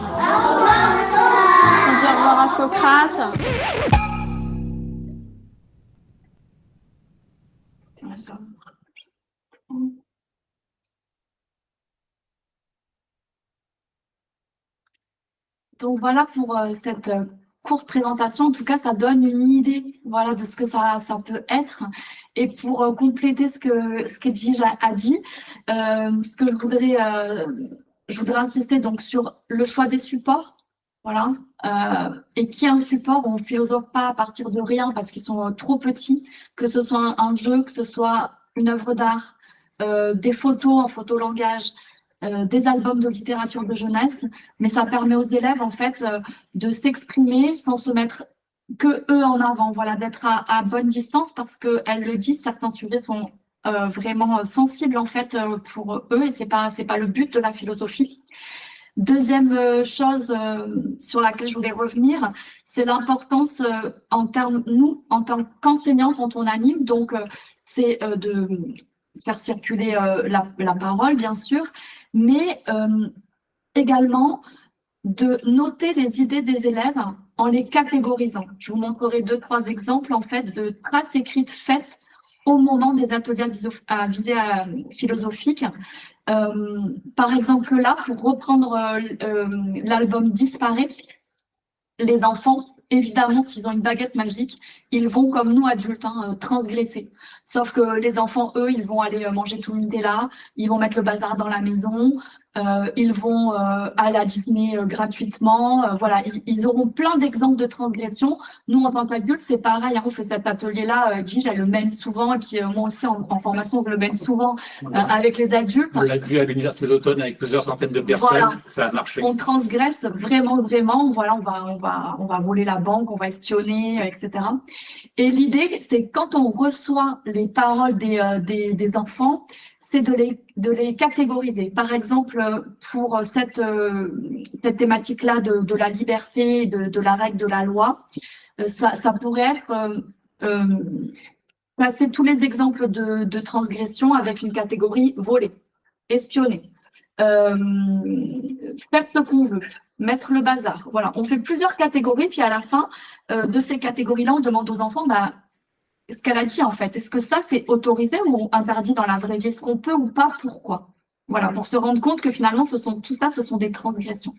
dit au revoir à Socrate. Donc voilà pour cette courte présentation. En tout cas, ça donne une idée, voilà, de ce que ça peut être. Et pour compléter ce qu'Edwige a dit, ce que je voudrais insister donc sur le choix des supports, voilà, et qui est un support, on ne philosophe pas à partir de rien parce qu'ils sont trop petits, que ce soit un jeu, que ce soit une œuvre d'art, des photos en photolangage, des albums de littérature de jeunesse, mais ça permet aux élèves en fait de s'exprimer sans se mettre que eux en avant, voilà, d'être à bonne distance parce qu'elle le dit, certains sujets sont vraiment sensibles en fait pour eux et c'est pas le but de la philosophie. Deuxième chose sur laquelle je voulais revenir, c'est l'importance en tant qu'enseignants quand on anime, donc c'est de faire circuler la parole bien sûr, mais également de noter les idées des élèves en les catégorisant. Je vous montrerai 2-3 exemples en fait de traces écrites faites au moment des ateliers à visée philosophique. Par exemple là, pour reprendre l'album Disparaît, les enfants, évidemment, s'ils ont une baguette magique, ils vont, comme nous adultes, transgresser. Sauf que les enfants, eux, ils vont aller manger tout le Nutella, ils vont mettre le bazar dans la maison, ils vont aller à Disney gratuitement. Voilà, ils auront plein d'exemples de transgression. Nous, en tant qu'adultes, c'est pareil. On fait cet atelier-là. Edwige, elle le mène souvent. Et puis moi aussi, en formation, je le mène souvent avec les adultes. On l'a vu à l'Université d'automne avec plusieurs centaines de personnes. Voilà. Ça a marché. On transgresse vraiment. Voilà, on va voler la banque, on va espionner, etc. Et l'idée, c'est quand on reçoit les paroles des enfants, c'est de les catégoriser. Par exemple, pour cette thématique-là de la liberté, de la règle de la loi, ça pourrait être passer tous les exemples de transgression avec une catégorie voler, espionner, faire ce qu'on veut, mettre le bazar. Voilà, on fait plusieurs catégories, puis à la fin de ces catégories-là, on demande aux enfants, ce qu'elle a dit en fait, est-ce que ça c'est autorisé ou interdit dans la vraie vie? Est-ce qu'on peut ou pas? Pourquoi? Voilà, pour se rendre compte que finalement ce sont des transgressions.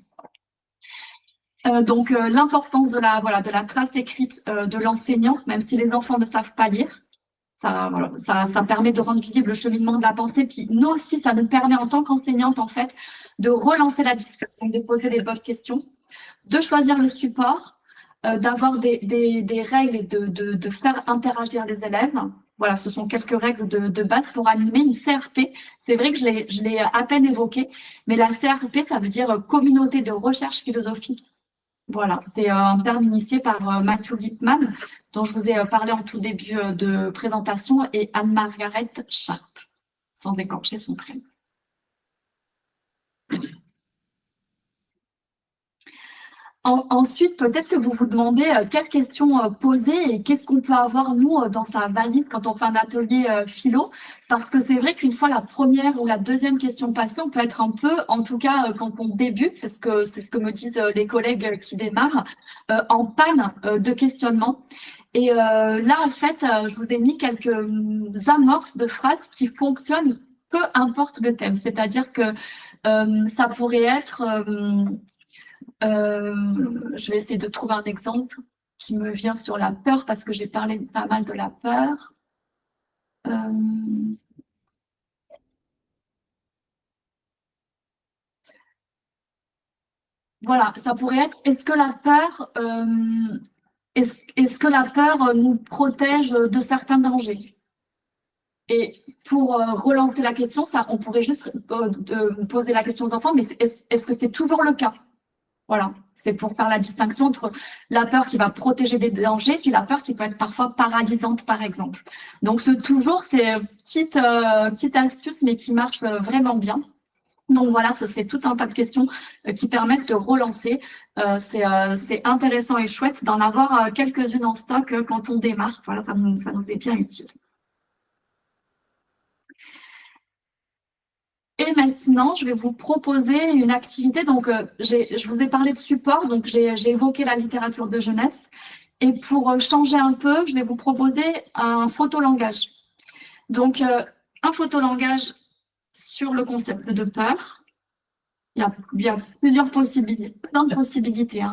Donc l'importance de la trace écrite de l'enseignant, même si les enfants ne savent pas lire, ça permet de rendre visible le cheminement de la pensée. Puis nous aussi, ça nous permet en tant qu'enseignante en fait de relancer la discussion, de poser des bonnes questions, de choisir le support, d'avoir des règles et de faire interagir les élèves. Voilà, ce sont quelques règles de base pour animer une CRP. C'est vrai que je l'ai à peine évoqué, mais la CRP, ça veut dire Communauté de recherche philosophique. Voilà, c'est un terme initié par Matthew Lipman, dont je vous ai parlé en tout début de présentation, et Anne-Margaret Sharp, sans écorcher son prénom. Ensuite, peut-être que vous vous demandez quelles questions poser et qu'est-ce qu'on peut avoir, nous, dans sa valise quand on fait un atelier philo. Parce que c'est vrai qu'une fois la première ou la deuxième question passée, on peut être un peu, en tout cas quand on débute, c'est ce que me disent les collègues qui démarrent, en panne de questionnement. Et là, en fait, je vous ai mis quelques amorces de phrases qui fonctionnent peu importe le thème. C'est-à-dire que ça pourrait être, je vais essayer de trouver un exemple qui me vient sur la peur parce que j'ai parlé pas mal de la peur. Voilà, ça pourrait être, est-ce que la peur, est-ce que la peur nous protège de certains dangers? Et pour relancer la question, ça, on pourrait juste poser la question aux enfants, mais est-ce que c'est toujours le cas? Voilà, c'est pour faire la distinction entre la peur qui va protéger des dangers, puis la peur qui peut être parfois paralysante, par exemple. Donc, c'est une petite astuce, mais qui marche vraiment bien. Donc voilà, ça c'est tout un tas de questions qui permettent de relancer. C'est intéressant et chouette d'en avoir quelques-unes en stock quand on démarre. Voilà, ça nous est bien utile. Et maintenant, je vais vous proposer une activité. Donc, je vous ai parlé de support, donc j'ai évoqué la littérature de jeunesse. Et pour changer un peu, je vais vous proposer un photolangage. Donc, un photolangage sur le concept de peur. Il y a plusieurs possibilités, plein de possibilités.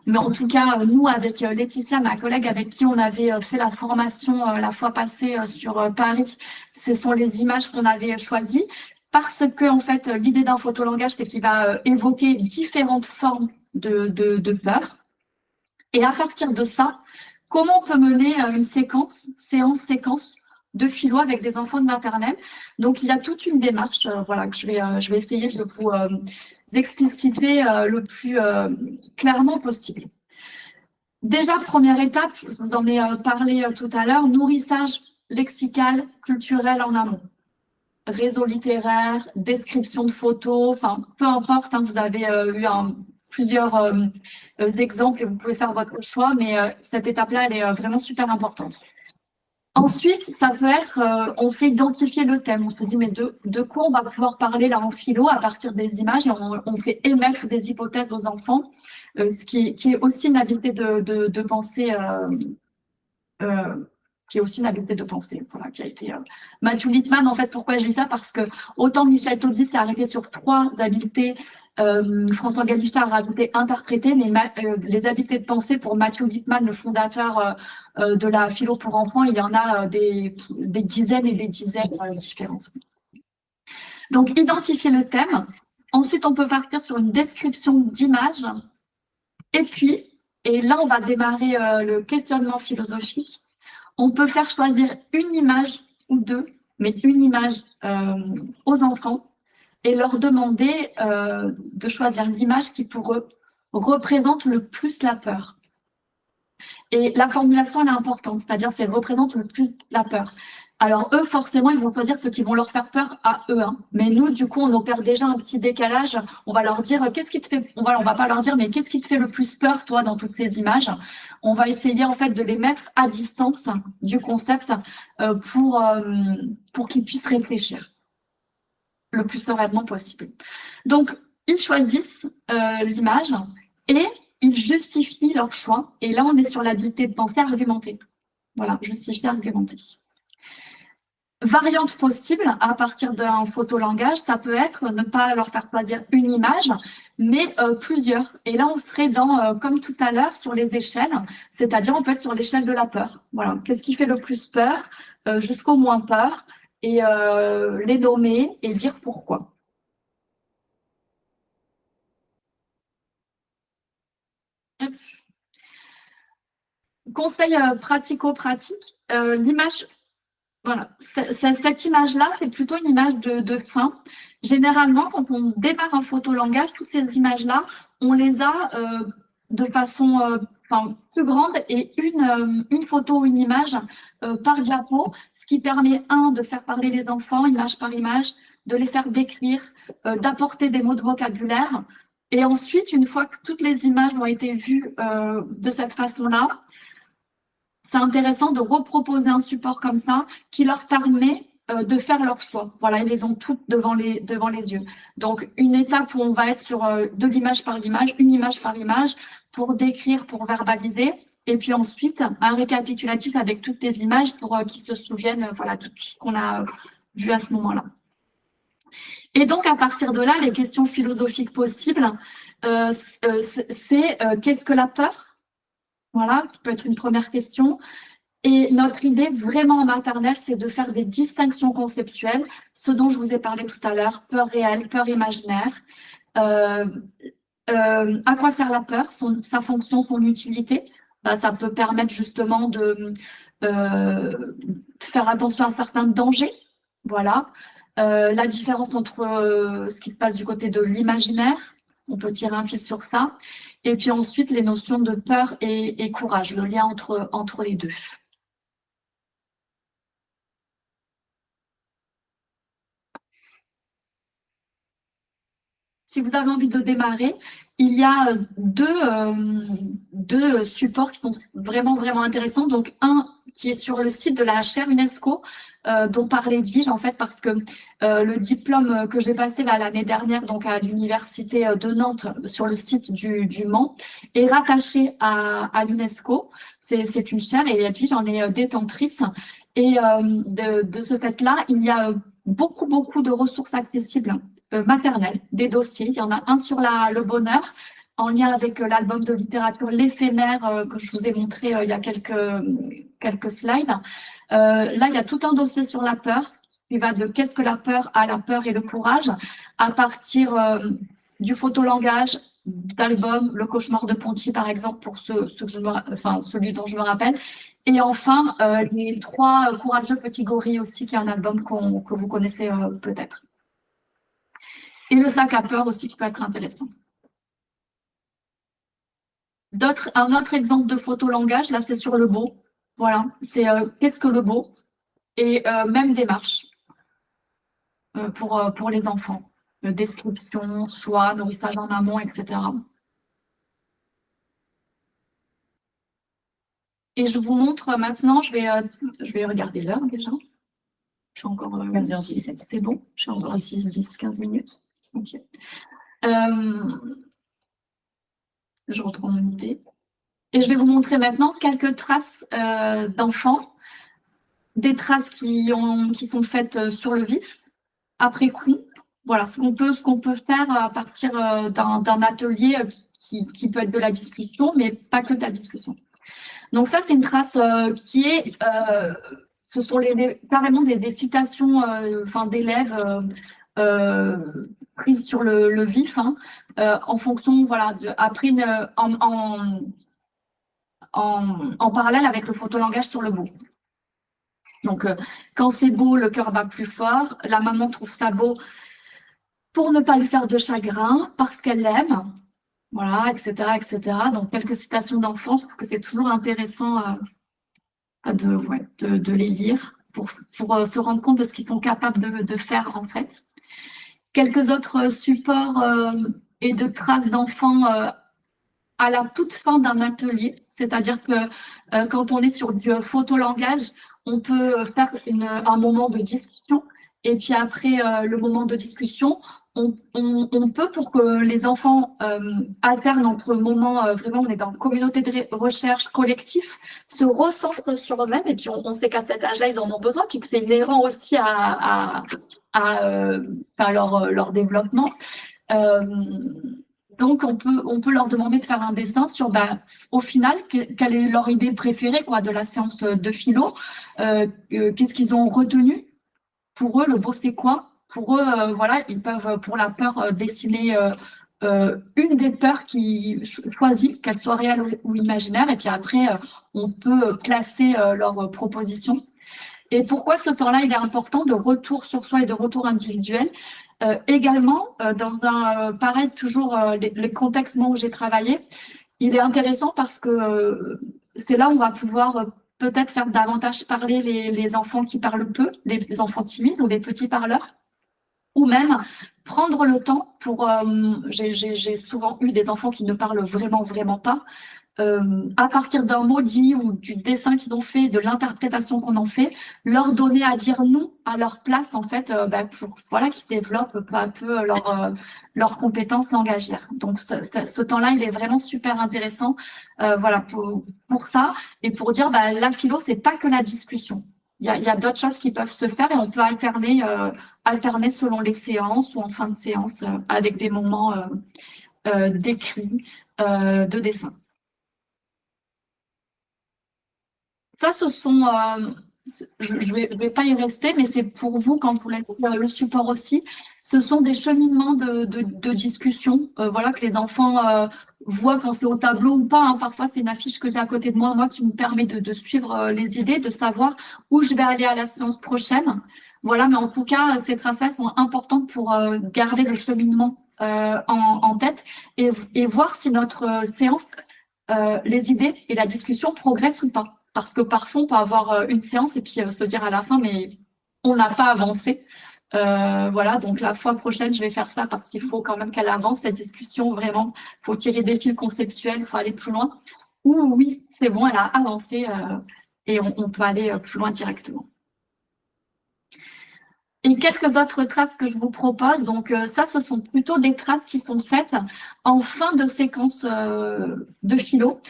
Mais en tout cas, nous, avec Laetitia, ma collègue avec qui on avait fait la formation la fois passée sur Paris, ce sont les images qu'on avait choisies parce que, en fait, l'idée d'un photolangage, c'est qu'il va évoquer différentes formes de peur. Et à partir de ça, comment on peut mener une séquence de philo avec des enfants de maternelle. Donc, il y a toute une démarche voilà, que je vais essayer de vous expliciter le plus clairement possible. Déjà, première étape, je vous en ai parlé tout à l'heure, nourrissage lexical, culturel en amont. Réseau littéraire, description de photos, enfin, peu importe, vous avez eu plusieurs exemples et vous pouvez faire votre choix, mais cette étape-là, elle est vraiment super importante. Ensuite, ça peut être, on fait identifier le thème. On se dit, mais de quoi on va pouvoir parler là en philo à partir des images et on fait émettre des hypothèses aux enfants, ce qui est aussi une habileté de pensée, voilà, qui a été Matthew Littman. En fait, pourquoi je dis ça? Parce que autant Michel Tozzi s'est arrêté sur 3 habiletés, François Galichat a rajouté interpréter, mais les habiletés de pensée pour Matthew Littman, le fondateur de la philo pour enfants, il y en a des dizaines et des dizaines différentes. Donc, identifier le thème. Ensuite, on peut partir sur une description d'images. Et là, on va démarrer le questionnement philosophique. On peut faire choisir une image ou 2, mais une image aux enfants et leur demander de choisir l'image qui pour eux représente le plus la peur. Et la formulation, elle est importante, c'est-à-dire c'est représente le plus la peur. Alors eux, forcément, ils vont choisir ceux qui vont leur faire peur à eux. Mais nous, du coup, on opère déjà un petit décalage. On va leur dire, qu'est-ce qui te fait... On va pas leur dire, mais qu'est-ce qui te fait le plus peur, toi, dans toutes ces images? On va essayer, en fait, de les mettre à distance du concept pour qu'ils puissent réfléchir le plus sereinement possible. Donc, ils choisissent l'image et ils justifient leur choix. Et là, on est sur l'habileté de penser argumentée. Voilà, justifier, argumenter. Variante possible à partir d'un photolangage, ça peut être ne pas leur faire choisir une image, mais plusieurs. Et là, on serait dans, comme tout à l'heure, sur les échelles, c'est-à-dire on peut être sur l'échelle de la peur. Voilà, qu'est-ce qui fait le plus peur jusqu'au moins peur, et les nommer et dire pourquoi. Conseil pratico-pratique, l'image. Voilà, cette image-là, c'est plutôt une image de fin. Généralement, quand on démarre un photolangage, toutes ces images-là, on les a de façon plus grande et une photo ou une image par diapo, ce qui permet, de faire parler les enfants, image par image, de les faire décrire, d'apporter des mots de vocabulaire. Et ensuite, une fois que toutes les images ont été vues de cette façon-là, c'est intéressant de reproposer un support comme ça qui leur permet de faire leur choix. Voilà, ils les ont toutes devant les yeux. Donc, une étape où on va être sur de l'image par l'image, une image par image, pour décrire, pour verbaliser. Et puis ensuite, un récapitulatif avec toutes les images pour qu'ils se souviennent, voilà, tout ce qu'on a vu à ce moment-là. Et donc, à partir de là, les questions philosophiques possibles, c'est qu'est-ce que la peur? Voilà, qui peut être une première question. Et notre idée vraiment en maternelle, c'est de faire des distinctions conceptuelles, ce dont je vous ai parlé tout à l'heure, peur réelle, peur imaginaire. À quoi sert la peur, sa fonction, son utilité? Ça peut permettre justement de faire attention à certains dangers. Voilà. La différence entre ce qui se passe du côté de l'imaginaire, on peut tirer un fil sur ça. Et puis ensuite, les notions de peur et courage, le lien entre les deux. Si vous avez envie de démarrer, il y a deux supports qui sont vraiment, vraiment intéressants. Donc, un qui est sur le site de la chaire UNESCO, dont parlait Edwige, en fait, parce que le diplôme que j'ai passé l'année dernière, donc à l'université de Nantes, sur le site du Mans, est rattaché à l'UNESCO. C'est une chaire et Edwige en est détentrice. Et de ce fait-là, il y a beaucoup, beaucoup de ressources accessibles maternelles, des dossiers. Il y en a un sur le bonheur, en lien avec l'album de littérature L'éphémère que je vous ai montré il y a quelques slides. Là, il y a tout un dossier sur la peur, qui va de qu'est-ce que la peur à la peur et le courage, à partir du photolangage, d'albums, Le cauchemar de Ponty, par exemple, pour celui dont je me rappelle. Et enfin, les 3 courageux petits gorilles aussi, qui est un album que vous connaissez peut-être. Et le sac à peur aussi, qui peut être intéressant. Un autre exemple de photolangage, là, c'est sur le beau. Voilà, c'est qu'est-ce que le beau? Et même démarche pour les enfants. Description, choix, nourrissage en amont, etc. Et je vous montre maintenant, je vais regarder l'heure déjà. Je suis encore... c'est bon, je suis encore à 10-15 minutes. Ok. Je retrouve mon idée. Et je vais vous montrer maintenant quelques traces d'enfants, des traces qui sont faites sur le vif, après coup. Voilà, ce qu'on peut faire à partir d'un atelier qui peut être de la discussion, mais pas que de la discussion. Donc ça, c'est une trace qui est... ce sont carrément des citations d'élèves prises sur le vif, hein, en fonction, voilà, après en parallèle avec le photolangage sur le beau. Donc, quand c'est beau, le cœur bat plus fort. La maman trouve ça beau pour ne pas lui faire de chagrin, parce qu'elle l'aime. Voilà, etc., etc. Donc, quelques citations d'enfants, je trouve que c'est toujours intéressant de les lire pour se rendre compte de ce qu'ils sont capables de faire, en fait. Quelques autres supports et de traces d'enfants à la toute fin d'un atelier, c'est-à-dire que quand on est sur du photolangage, on peut faire un moment de discussion, et puis après le moment de discussion, on peut, pour que les enfants alternent entre moments, vraiment on est dans une communauté de recherche collectif, se recentrent sur eux-mêmes, et puis on sait qu'à cet âge-là, ils en ont besoin, puis que c'est inhérent aussi à leur développement. Donc, on peut leur demander de faire un dessin sur, au final, quelle est leur idée préférée de la séance de philo, qu'est-ce qu'ils ont retenu. Pour eux, le beau, c'est quoi? Pour eux, voilà, ils peuvent, pour la peur, dessiner une des peurs qu'ils choisissent, qu'elle soit réelle ou imaginaire, et puis après, on peut classer leurs propositions. Et pourquoi ce temps-là, il est important de retour sur soi et de retour individuel? Également, dans pareil, toujours les contextes où j'ai travaillé, il est intéressant parce que c'est là où on va pouvoir peut-être faire davantage parler les enfants qui parlent peu, les enfants timides ou les petits parleurs, ou même prendre le temps pour... j'ai souvent eu des enfants qui ne parlent vraiment pas. À partir d'un mot dit ou du dessin qu'ils ont fait, de l'interprétation qu'on en fait, leur donner à dire nous à leur place, en fait, pour voilà, qu'ils développent peu à peu leurs compétences langagières. Donc, ce temps-là, il est vraiment super intéressant, voilà, pour ça. Et pour dire, la philo, c'est pas que la discussion. Il y a d'autres choses qui peuvent se faire et on peut alterner selon les séances ou en fin de séance avec des moments d'écrit, de dessin. Ça, ce sont, je vais pas y rester, mais c'est pour vous quand vous le support aussi. Ce sont des cheminements de discussion, voilà, que les enfants voient quand c'est au tableau ou pas. Hein. Parfois, c'est une affiche que j'ai à côté de moi qui me permet de suivre les idées, de savoir où je vais aller à la séance prochaine. Voilà, mais en tout cas, ces traces-là sont importantes pour garder le cheminement en tête et voir si notre séance, les idées et la discussion progressent ou pas. Parce que parfois, on peut avoir une séance et puis se dire à la fin, mais on n'a pas avancé. Voilà, donc la fois prochaine, je vais faire ça parce qu'il faut quand même qu'elle avance, cette discussion, vraiment. Il faut tirer des fils conceptuels, il faut aller plus loin. Ou oui, c'est bon, elle a avancé et on peut aller plus loin directement. Et quelques autres traces que je vous propose. Donc ça, ce sont plutôt des traces qui sont faites en fin de séquence de philo.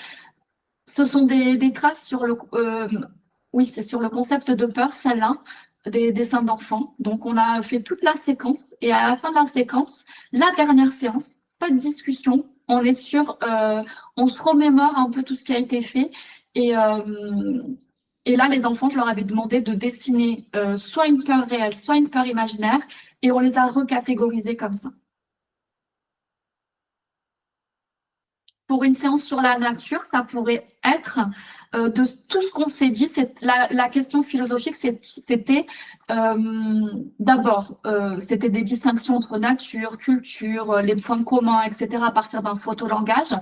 Ce sont des traces sur oui, c'est sur le concept de peur, celle-là, des dessins d'enfants. Donc, on a fait toute la séquence et à la fin de la séquence, la dernière séance, pas de discussion. On est sûr, on se remémore un peu tout ce qui a été fait. Et là, les enfants, je leur avais demandé de dessiner soit une peur réelle, soit une peur imaginaire et on les a recatégorisés comme ça. Pour une séance sur la nature, ça pourrait être de tout ce qu'on s'est dit. La question philosophique, c'était d'abord, c'était des distinctions entre nature, culture, les points communs, etc. à partir d'un photolangage.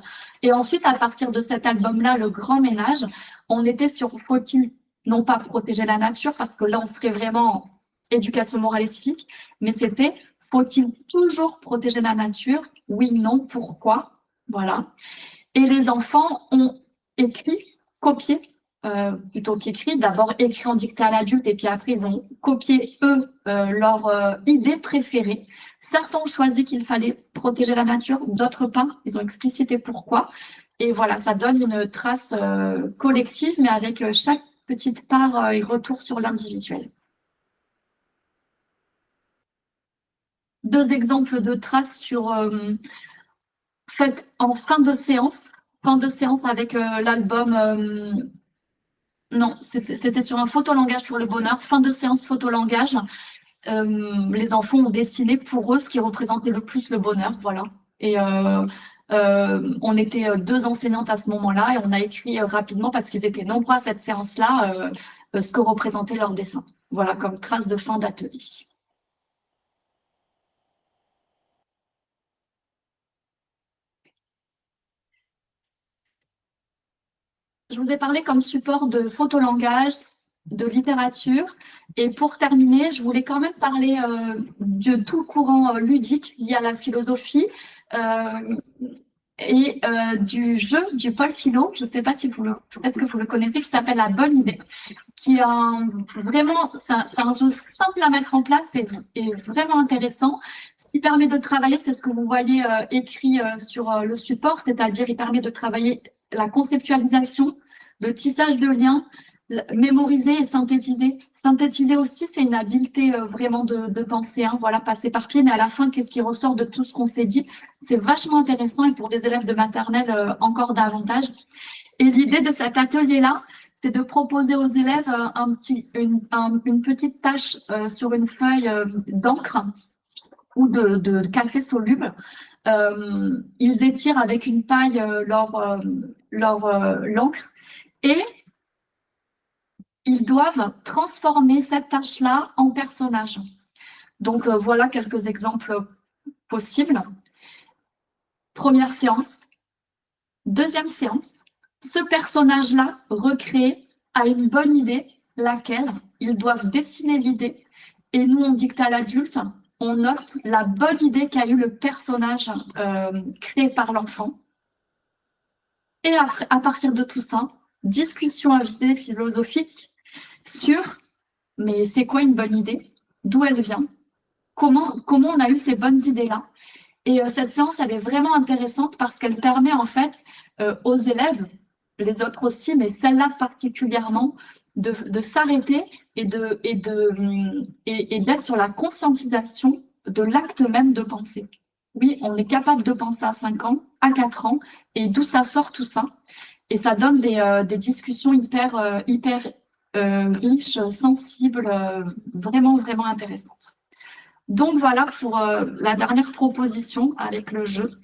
Et ensuite, à partir de cet album-là, Le Grand Ménage, on était sur faut-il non pas protéger la nature, parce que là, on serait vraiment en éducation morale et civique, mais c'était faut-il toujours protéger la nature? Oui, non, pourquoi? Voilà. Et les enfants ont écrit, copié, plutôt qu'écrit, d'abord écrit en dictée à l'adulte et puis après ils ont copié, eux, leur idée préférée. Certains ont choisi qu'il fallait protéger la nature, d'autres pas. Ils ont explicité pourquoi. Et voilà, ça donne une trace collective, mais avec chaque petite part et retour sur l'individuel. Deux exemples de traces sur... faites en fin de séance avec l'album, non, c'était sur un photolangage sur le bonheur, fin de séance photolangage, les enfants ont dessiné pour eux ce qui représentait le plus le bonheur, voilà. Et on était deux enseignantes à ce moment-là et on a écrit rapidement parce qu'ils étaient nombreux à cette séance-là, ce que représentait leur dessin. Voilà, comme trace de fin d'atelier. Je vous ai parlé comme support de photolangage, de littérature. Et pour terminer, je voulais quand même parler de tout le courant ludique lié à la philosophie et du jeu du Pôle Philo. Je ne sais pas si peut-être que vous le connaissez, qui s'appelle La Bonne Idée, qui est vraiment, c'est un jeu simple à mettre en place et vraiment intéressant. Ce qui permet de travailler, c'est ce que vous voyez écrit sur le support, c'est-à-dire il permet de travailler la conceptualisation, le tissage de liens, mémoriser et synthétiser. Synthétiser aussi, c'est une habileté vraiment de pensée, hein, voilà, passer par pied, mais à la fin, qu'est-ce qui ressort de tout ce qu'on s'est dit? C'est vachement intéressant et pour des élèves de maternelle, encore davantage. Et l'idée de cet atelier-là, c'est de proposer aux élèves une petite tâche sur une feuille d'encre ou de café soluble. Ils étirent avec une paille l'encre et ils doivent transformer cette tâche-là en personnage. Donc, voilà quelques exemples possibles. Première séance. Deuxième séance. Ce personnage-là, recréé, a une bonne idée, laquelle ils doivent dessiner l'idée. Et nous, on dicte à l'adulte on note la bonne idée qu'a eu le personnage créé par l'enfant. Et après, à partir de tout ça, discussion à visée philosophique sur mais c'est quoi une bonne idée? D'où elle vient? Comment on a eu ces bonnes idées-là? Et cette séance, elle est vraiment intéressante parce qu'elle permet en fait aux élèves, les autres aussi, mais celle-là particulièrement, de s'arrêter et d'être sur la conscientisation de l'acte même de penser. Oui, on est capable de penser à 5 ans, à 4 ans, et d'où ça sort tout ça. Et ça donne des discussions hyper riches, sensibles, vraiment, vraiment intéressantes. Donc voilà pour la dernière proposition avec le jeu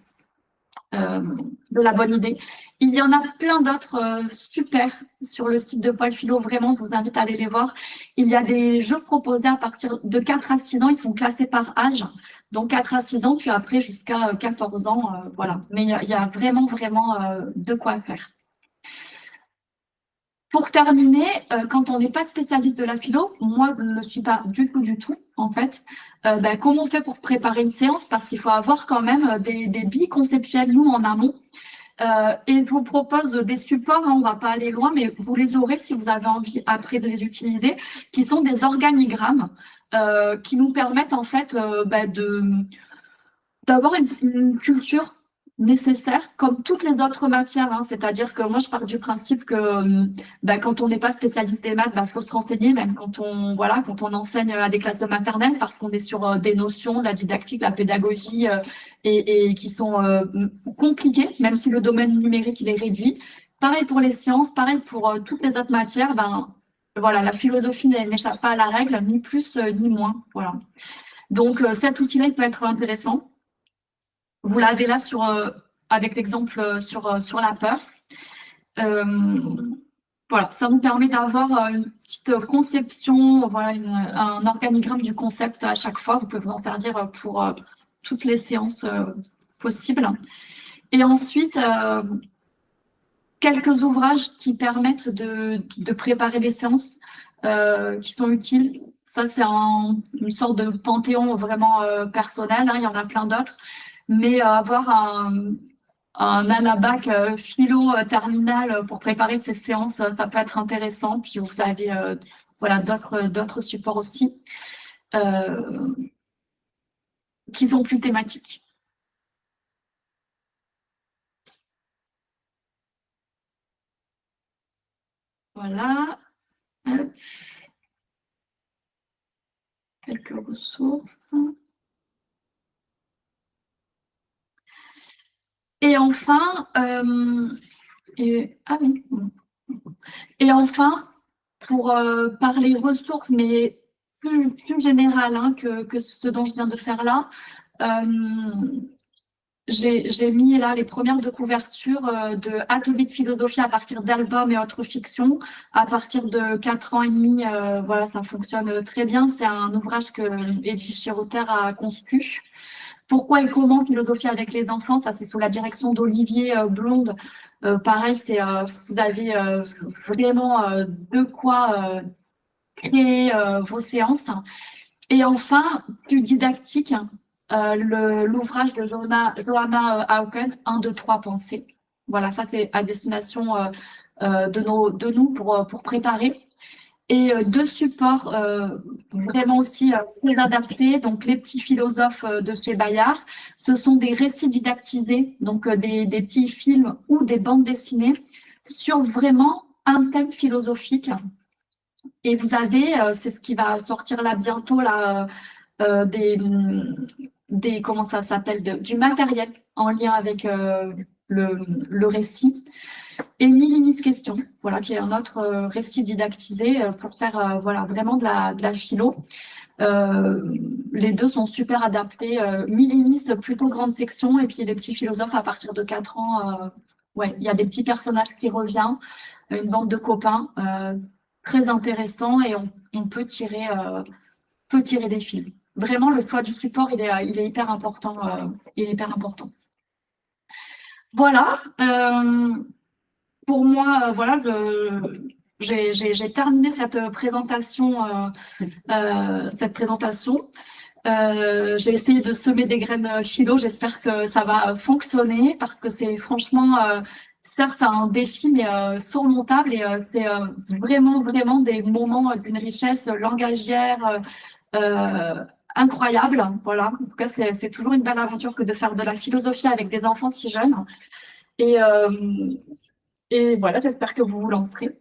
de la bonne idée. Il y en a plein d'autres super sur le site de Paul Philo, vraiment, je vous invite à aller les voir. Il y a des jeux proposés à partir de 4 à 6 ans, ils sont classés par âge, donc 4 à 6 ans, puis après jusqu'à 14 ans, voilà. Mais il y a vraiment, vraiment de quoi faire. Pour terminer, quand on n'est pas spécialiste de la philo, moi je ne le suis pas du tout, en fait, comment on fait pour préparer une séance? Parce qu'il faut avoir quand même des billes conceptuelles, nous, en amont. Et je vous propose des supports, hein, on ne va pas aller loin, mais vous les aurez si vous avez envie après de les utiliser, qui sont des organigrammes qui nous permettent en fait d'avoir une culture nécessaire comme toutes les autres matières, hein. C'est-à-dire que moi je pars du principe que quand on n'est pas spécialiste des maths, faut se renseigner même quand on enseigne à des classes de maternelle parce qu'on est sur des notions, la didactique, la pédagogie et qui sont compliquées, même si le domaine numérique il est réduit. Pareil pour les sciences, pareil pour toutes les autres matières, voilà, la philosophie n'échappe pas à la règle, ni plus ni moins. Voilà. Donc cet outil-là il peut être intéressant. Vous l'avez là avec l'exemple sur la peur. Voilà, ça nous permet d'avoir une petite conception, voilà, un organigramme du concept à chaque fois. Vous pouvez vous en servir pour toutes les séances possibles. Et ensuite, quelques ouvrages qui permettent de préparer les séances qui sont utiles. Ça, c'est une sorte de panthéon vraiment personnel, hein, il y en a plein d'autres. Mais avoir un anabac philo terminal pour préparer ces séances, ça peut être intéressant. Puis vous avez voilà, d'autres supports aussi qui sont plus thématiques. Voilà. Quelques ressources. Et enfin, pour parler ressources, mais plus général hein, que ce dont je viens de faire là, j'ai mis là les premières de couverture de ateliers de philosophie à partir d'albums et autres fictions. À partir de 4 ans et demi, voilà, ça fonctionne très bien. C'est un ouvrage que Edwige Chiroter a conçu. Pourquoi et comment philosophie avec les enfants, ça c'est sous la direction d'Olivier Blonde. Pareil, vous avez vraiment de quoi créer vos séances. Et enfin, plus didactique, l'ouvrage de Johanna Hauken, 1, 2, 3 pensées. Voilà, ça c'est à destination de nous pour préparer. Et 2 supports vraiment aussi très adaptés, donc les petits philosophes de chez Bayard. Ce sont des récits didactisés, donc des petits films ou des bandes dessinées sur vraiment un thème philosophique. Et vous avez, c'est ce qui va sortir là bientôt, là, comment ça s'appelle, du matériel en lien avec le récit. Et Millimis Question, voilà, qui est un autre récit didactisé pour faire voilà, vraiment de la philo. Les 2 sont super adaptés. Millimis, plutôt grande section, et puis les petits philosophes à partir de 4 ans. Ouais, il y a des petits personnages qui reviennent, une bande de copains, très intéressant, et on peut tirer des fils. Vraiment, le choix du support, il est hyper important. Voilà. Pour moi, voilà, j'ai terminé cette présentation. J'ai essayé de semer des graines philo. J'espère que ça va fonctionner parce que c'est franchement, certes, un défi, mais surmontable et c'est vraiment, vraiment des moments d'une richesse langagière incroyable. Voilà. En tout cas, c'est toujours une belle aventure que de faire de la philosophie avec des enfants si jeunes. Et, et voilà, j'espère que vous vous lancerez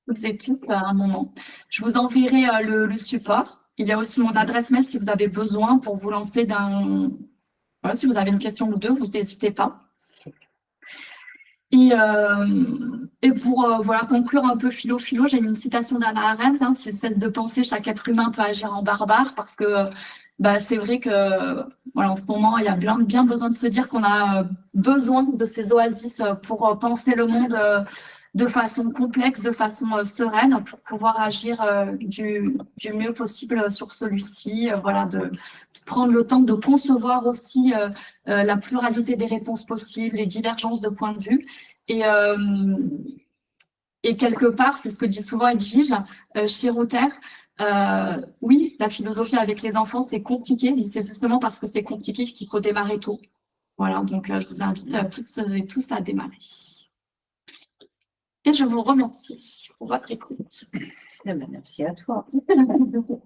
toutes et tous à un moment. Je vous enverrai le support. Il y a aussi mon adresse mail si vous avez besoin pour vous lancer dans... Voilà, si vous avez une question ou deux, vous n'hésitez pas. Et pour voilà, conclure un peu philo, j'ai une citation d'Hannah Arendt, hein, s'il cesse de penser, chaque être humain peut agir en barbare, parce que bah, c'est vrai que voilà, en ce moment, il y a bien besoin de se dire qu'on a besoin de ces oasis pour penser le monde de façon complexe, de façon sereine, pour pouvoir agir du mieux possible sur celui-ci, voilà, de prendre le temps de concevoir aussi la pluralité des réponses possibles, les divergences de points de vue. Et quelque part, c'est ce que dit souvent Edwige chez Rother, oui, la philosophie avec les enfants, c'est compliqué, mais c'est justement parce que c'est compliqué qu'il faut démarrer tôt. Voilà, donc je vous invite toutes et tous à démarrer. Et je vous remercie pour votre écoute. Merci à toi.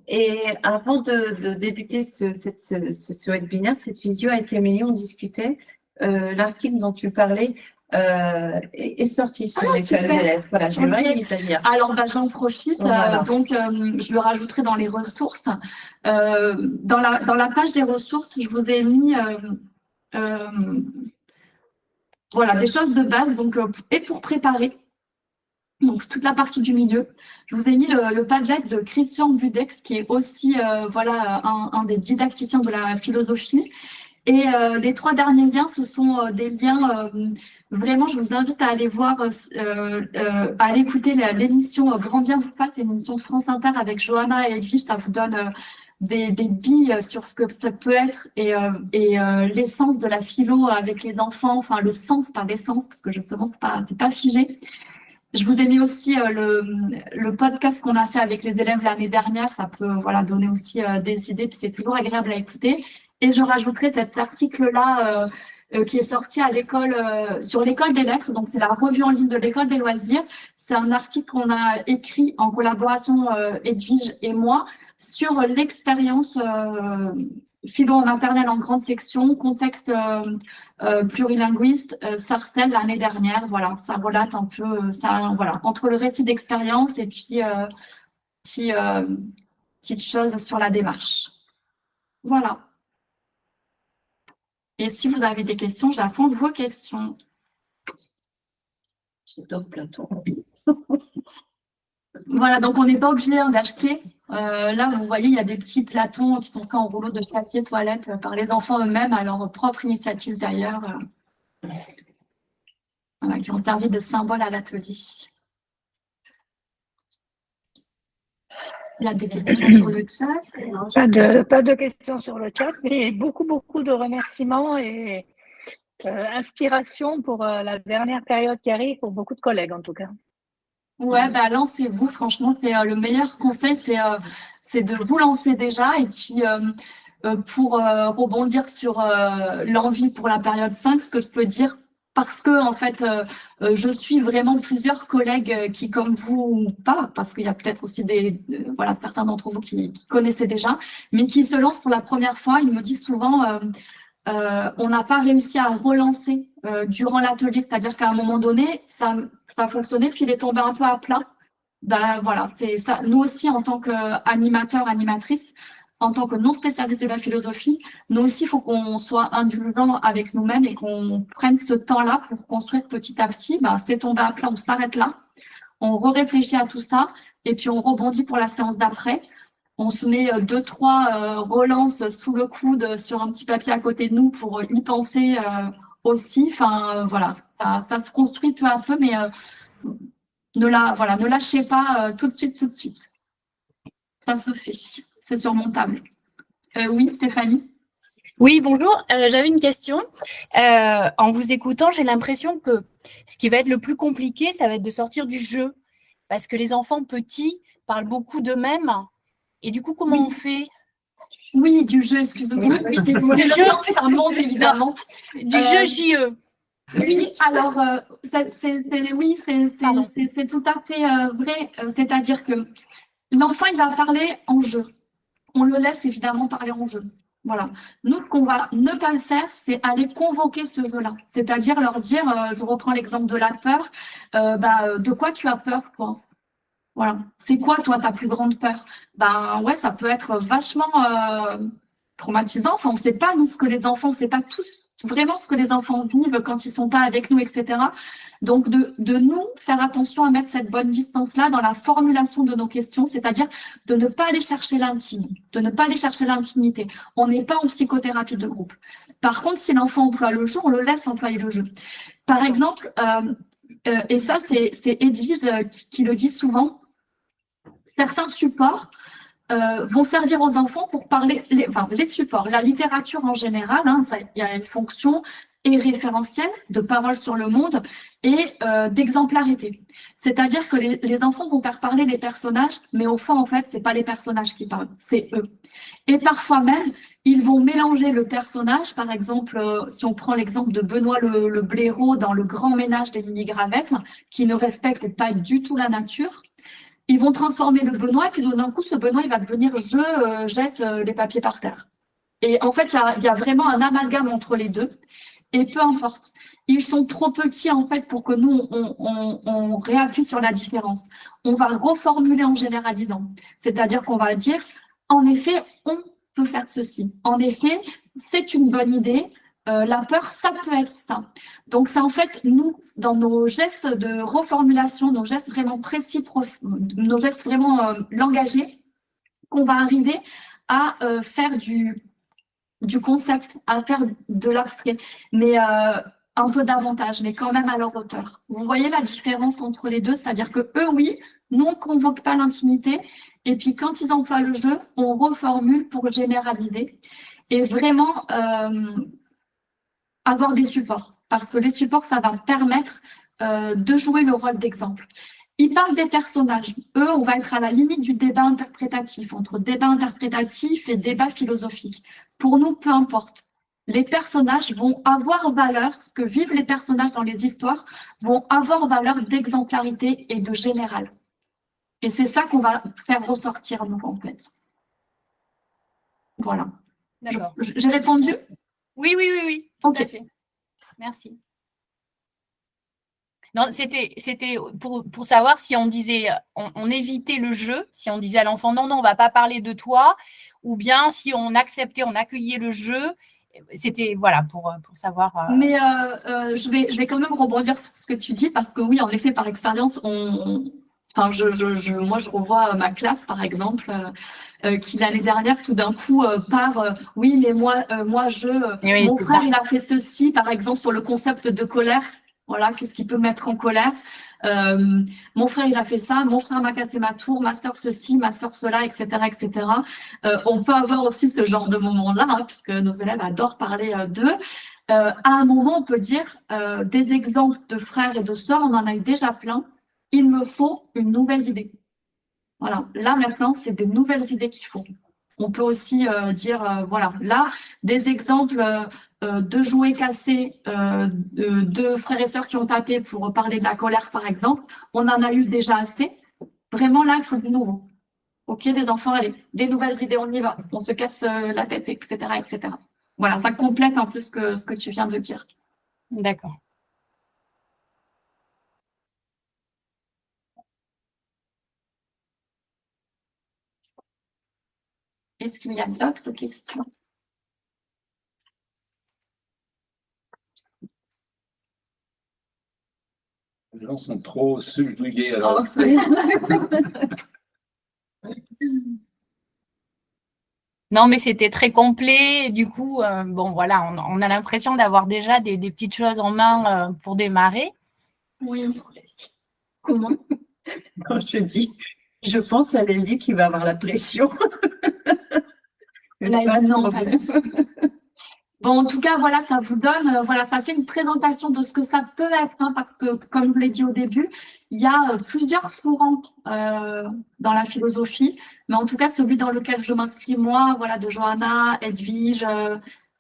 Et avant de débuter ce webinaire, cette visio avec Amélie, on discutait, l'article dont tu parlais est sorti sur les élèves. Voilà, j'aimerais y dire. Alors, bah, j'en profite. Voilà. Donc, je le rajouterai dans les ressources. Dans la page des ressources, je vous ai mis voilà, des choses de base donc, et pour préparer. Donc, toute la partie du milieu. Je vous ai mis le Padlet de Christian Budex, qui est aussi voilà, un des didacticiens de la philosophie. Et les 3 derniers liens, ce sont des liens, vraiment, je vous invite à aller voir, à aller écouter l'émission Grand Bien vous fasse, c'est une émission de France Inter avec Johanna et Edwige, ça vous donne des billes sur ce que ça peut être et l'essence de la philo avec les enfants, enfin le sens par l'essence, parce que justement, c'est pas figé. Je vous ai mis aussi le podcast qu'on a fait avec les élèves l'année dernière. Ça peut voilà, donner aussi des idées, puis c'est toujours agréable à écouter. Et je rajouterai cet article-là qui est sorti à l'école, sur l'école des lettres. Donc, c'est la revue en ligne de l'école des loisirs. C'est un article qu'on a écrit en collaboration Edwige et moi sur l'expérience philo en maternelle en grande section, contexte plurilinguiste, Sarcelles l'année dernière. Voilà, ça relate un peu, ça, voilà, entre le récit d'expérience et puis petite chose sur la démarche. Voilà. Et si vous avez des questions, j'attends vos questions. J'adore Platon. Voilà, donc on n'est pas obligé d'acheter. Là, vous voyez, il y a des petits Platons qui sont faits en rouleau de papier toilette par les enfants eux-mêmes, à leur propre initiative d'ailleurs, voilà, qui ont servi de symbole à l'atelier. Il y a des questions sur le chat. Pas de questions sur le chat, mais beaucoup de remerciements et inspiration pour la dernière période qui arrive, pour beaucoup de collègues en tout cas. Ouais, bah lancez-vous, franchement, c'est le meilleur conseil, c'est de vous lancer déjà. Et puis, pour rebondir sur l'envie pour la période 5, ce que je peux dire, parce que en fait, je suis vraiment plusieurs collègues qui, comme vous, ou pas, parce qu'il y a peut-être aussi voilà, certains d'entre vous qui connaissaient déjà, mais qui se lancent pour la première fois. Ils me disent souvent, on n'a pas réussi à relancer durant l'atelier, c'est-à-dire qu'à un moment donné, ça a fonctionné, puis il est tombé un peu à plat. Ben voilà, c'est ça. Nous aussi, en tant qu'animateurs, animatrices, en tant que non spécialistes de la philosophie, nous aussi, il faut qu'on soit indulgents avec nous-mêmes et qu'on prenne ce temps-là pour construire petit à petit. Ben, c'est tombé à plat, on s'arrête là, on réfléchit à tout ça, et puis on rebondit pour la séance d'après. On se met 2-3 relances sous le coude sur un petit papier à côté de nous pour y penser aussi. Enfin, voilà, ça se construit peu à peu, mais ne lâchez pas tout de suite. Ça se fait, c'est surmontable. Oui, Stéphanie? Oui, bonjour. J'avais une question. En vous écoutant, j'ai l'impression que ce qui va être le plus compliqué, ça va être de sortir du jeu. Parce que les enfants petits parlent beaucoup d'eux-mêmes. Et du coup, comment on fait Oui, du jeu, excusez-moi. Du C'est jeu. c'est un monde, évidemment. Du jeu JE. Oui, alors, c'est tout à fait vrai. C'est-à-dire que l'enfant, il va parler en jeu. On le laisse évidemment parler en jeu. Voilà. Nous, ce qu'on va ne pas faire, c'est aller convoquer ce jeu-là. C'est-à-dire leur dire, je reprends l'exemple de la peur, de quoi tu as peur, toi? Voilà. C'est quoi, toi, ta plus grande peur? Ben ouais, ça peut être vachement traumatisant. Enfin, on ne sait pas, nous, ce que les enfants, on ne sait pas tous vraiment ce que les enfants vivent quand ils ne sont pas avec nous, etc. Donc, de nous faire attention à mettre cette bonne distance-là dans la formulation de nos questions, c'est-à-dire de ne pas aller chercher l'intime, de ne pas aller chercher l'intimité. On n'est pas en psychothérapie de groupe. Par contre, si l'enfant emploie le jeu, on le laisse employer le jeu. Par exemple, et ça, c'est Edwige qui le dit souvent, certains supports vont servir aux enfants pour parler, les supports, la littérature en général, il y a une fonction et référentielle de parole sur le monde et d'exemplarité. C'est-à-dire que les enfants vont faire parler les personnages, mais au fond, en fait, c'est pas les personnages qui parlent, c'est eux. Et parfois même, ils vont mélanger le personnage, par exemple, si on prend l'exemple de Benoît le blaireau dans Le Grand Ménage d'Émilie Gravette, qui ne respecte pas du tout la nature. Ils vont transformer le Benoît, et puis d'un coup, ce Benoît, il va devenir « je jette les papiers par terre ». Et en fait, il y a vraiment un amalgame entre les deux. Et peu importe, ils sont trop petits, en fait, pour que nous, on réappuie sur la différence. On va reformuler en généralisant. C'est-à-dire qu'on va dire « en effet, on peut faire ceci. En effet, c'est une bonne idée. La peur, ça peut être ça. » Donc, c'est en fait, nous, dans nos gestes de reformulation, nos gestes vraiment précis, nos gestes vraiment langagiers, qu'on va arriver à faire du concept, à faire de l'abstrait, mais un peu davantage, mais quand même à leur hauteur. Vous voyez la différence entre les deux, c'est-à-dire que eux, oui, nous, on ne convoque pas l'intimité, et puis quand ils emploient le jeu, on reformule pour généraliser, et vraiment avoir des supports, parce que les supports, ça va permettre de jouer le rôle d'exemple. Ils parlent des personnages. Eux, on va être à la limite du débat interprétatif, entre débat interprétatif et débat philosophique. Pour nous, peu importe. Les personnages vont avoir valeur, ce que vivent les personnages dans les histoires, vont avoir valeur d'exemplarité et de général. Et c'est ça qu'on va faire ressortir, nous, en fait. Voilà. D'accord. J'ai répondu? Oui, tout à fait. Merci. Non, c'était pour savoir si on disait, on évitait le jeu, si on disait à l'enfant non, on ne va pas parler de toi, ou bien si on acceptait, on accueillait le jeu. C'était, voilà, pour savoir. Mais je vais quand même rebondir sur ce que tu dis, parce que oui, en effet, par expérience, moi, je revois ma classe, par exemple, qui l'année dernière, tout d'un coup, oui, mais mon frère, il a fait ceci, par exemple, sur le concept de colère. Voilà, qu'est-ce qui peut me mettre en colère? Mon frère, il a fait ça, mon frère m'a cassé ma tour, ma sœur ceci, ma sœur cela, etc., etc. On peut avoir aussi ce genre de moment-là, puisque nos élèves adorent parler d'eux. À un moment, on peut dire des exemples de frères et de sœurs, on en a eu déjà plein. Il me faut une nouvelle idée. Voilà, là maintenant, c'est des nouvelles idées qu'il faut. On peut aussi dire, voilà, là, des exemples de jouets cassés, de frères et sœurs qui ont tapé pour parler de la colère, par exemple. On en a eu déjà assez. Vraiment, là, il faut du nouveau. OK, les enfants, allez, des nouvelles idées, on y va. On se casse la tête, etc., etc. Voilà, ça complète un peu ce que tu viens de dire. D'accord. Est-ce qu'il y a d'autres questions? Les gens sont trop subjugués. Alors. Non, mais c'était très complet. Et du coup, bon, voilà, on a l'impression d'avoir déjà des petites choses en main pour démarrer. Oui. Comment? Quand je dis, je pense à Lélie qui va avoir la pression. Là, non, pas du tout. Bon, en tout cas, voilà, ça vous donne, voilà, ça fait une présentation de ce que ça peut être, hein, parce que, comme je l'ai dit au début, il y a plusieurs courants dans la philosophie, mais en tout cas, celui dans lequel je m'inscris, moi, voilà, de Johanna, Edwige,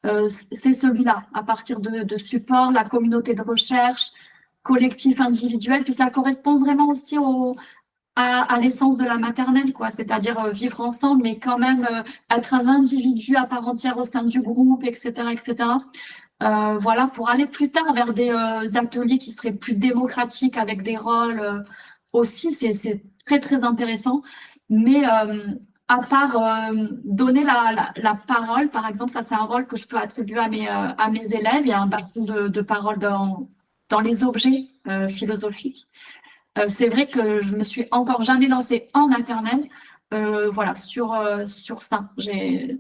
c'est celui-là, à partir de support, la communauté de recherche, collectif individuel, puis ça correspond vraiment aussi à l'essence de la maternelle, quoi, c'est-à-dire vivre ensemble, mais quand même être un individu à part entière au sein du groupe, etc., etc. Voilà, pour aller plus tard vers des ateliers qui seraient plus démocratiques avec des rôles aussi, c'est très, très intéressant. Mais à part donner la parole, par exemple, ça c'est un rôle que je peux attribuer à mes élèves. Il y a un bâton de parole dans les objets philosophiques. C'est vrai que je me suis encore jamais lancée en maternelle, voilà, sur ça. Je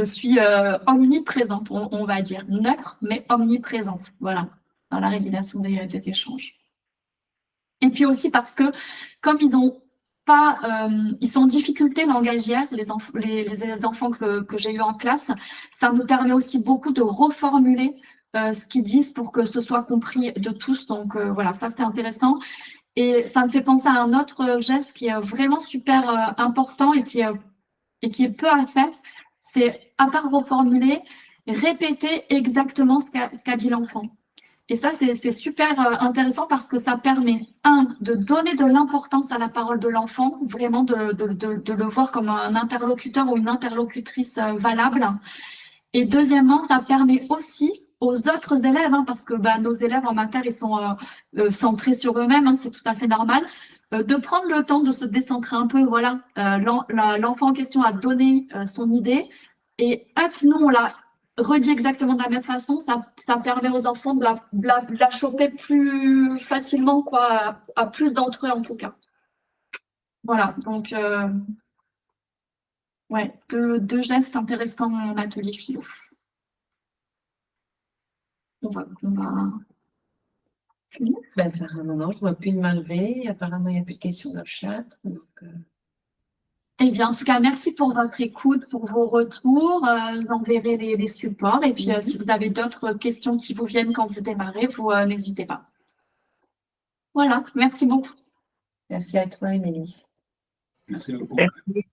suis omniprésente, on va dire, neutre, mais omniprésente, voilà, dans la régulation des échanges. Et puis aussi parce que, comme ils ont pas, ils sont en difficulté langagière, les enfants que j'ai eu en classe, ça me permet aussi beaucoup de reformuler ce qu'ils disent pour que ce soit compris de tous. Donc voilà, ça c'est intéressant. Et ça me fait penser à un autre geste qui est vraiment super important et qui est peu à faire. C'est, à part reformuler, répéter exactement ce qu'a dit l'enfant. Et ça, c'est super intéressant parce que ça permet, de donner de l'importance à la parole de l'enfant, vraiment de le voir comme un interlocuteur ou une interlocutrice valable. Et deuxièmement, ça permet aussi aux autres élèves, parce que nos élèves en mater, ils sont centrés sur eux-mêmes, c'est tout à fait normal, de prendre le temps de se décentrer un peu. Voilà, l'enfant en question a donné son idée et hop, nous, on l'a redit exactement de la même façon. Ça permet aux enfants de la choper plus facilement, quoi, à plus d'entre eux en tout cas. Voilà, donc ouais, deux gestes intéressants en atelier philo. On va... apparemment, non, je ne vois plus de main levée. Apparemment, il n'y a plus de questions dans le chat. Donc, Eh bien, en tout cas, merci pour votre écoute, pour vos retours. J'enverrai les supports. Et puis, si vous avez d'autres questions qui vous viennent quand vous démarrez, vous n'hésitez pas. Voilà, merci beaucoup. Merci à toi, Émilie. Merci beaucoup. Merci.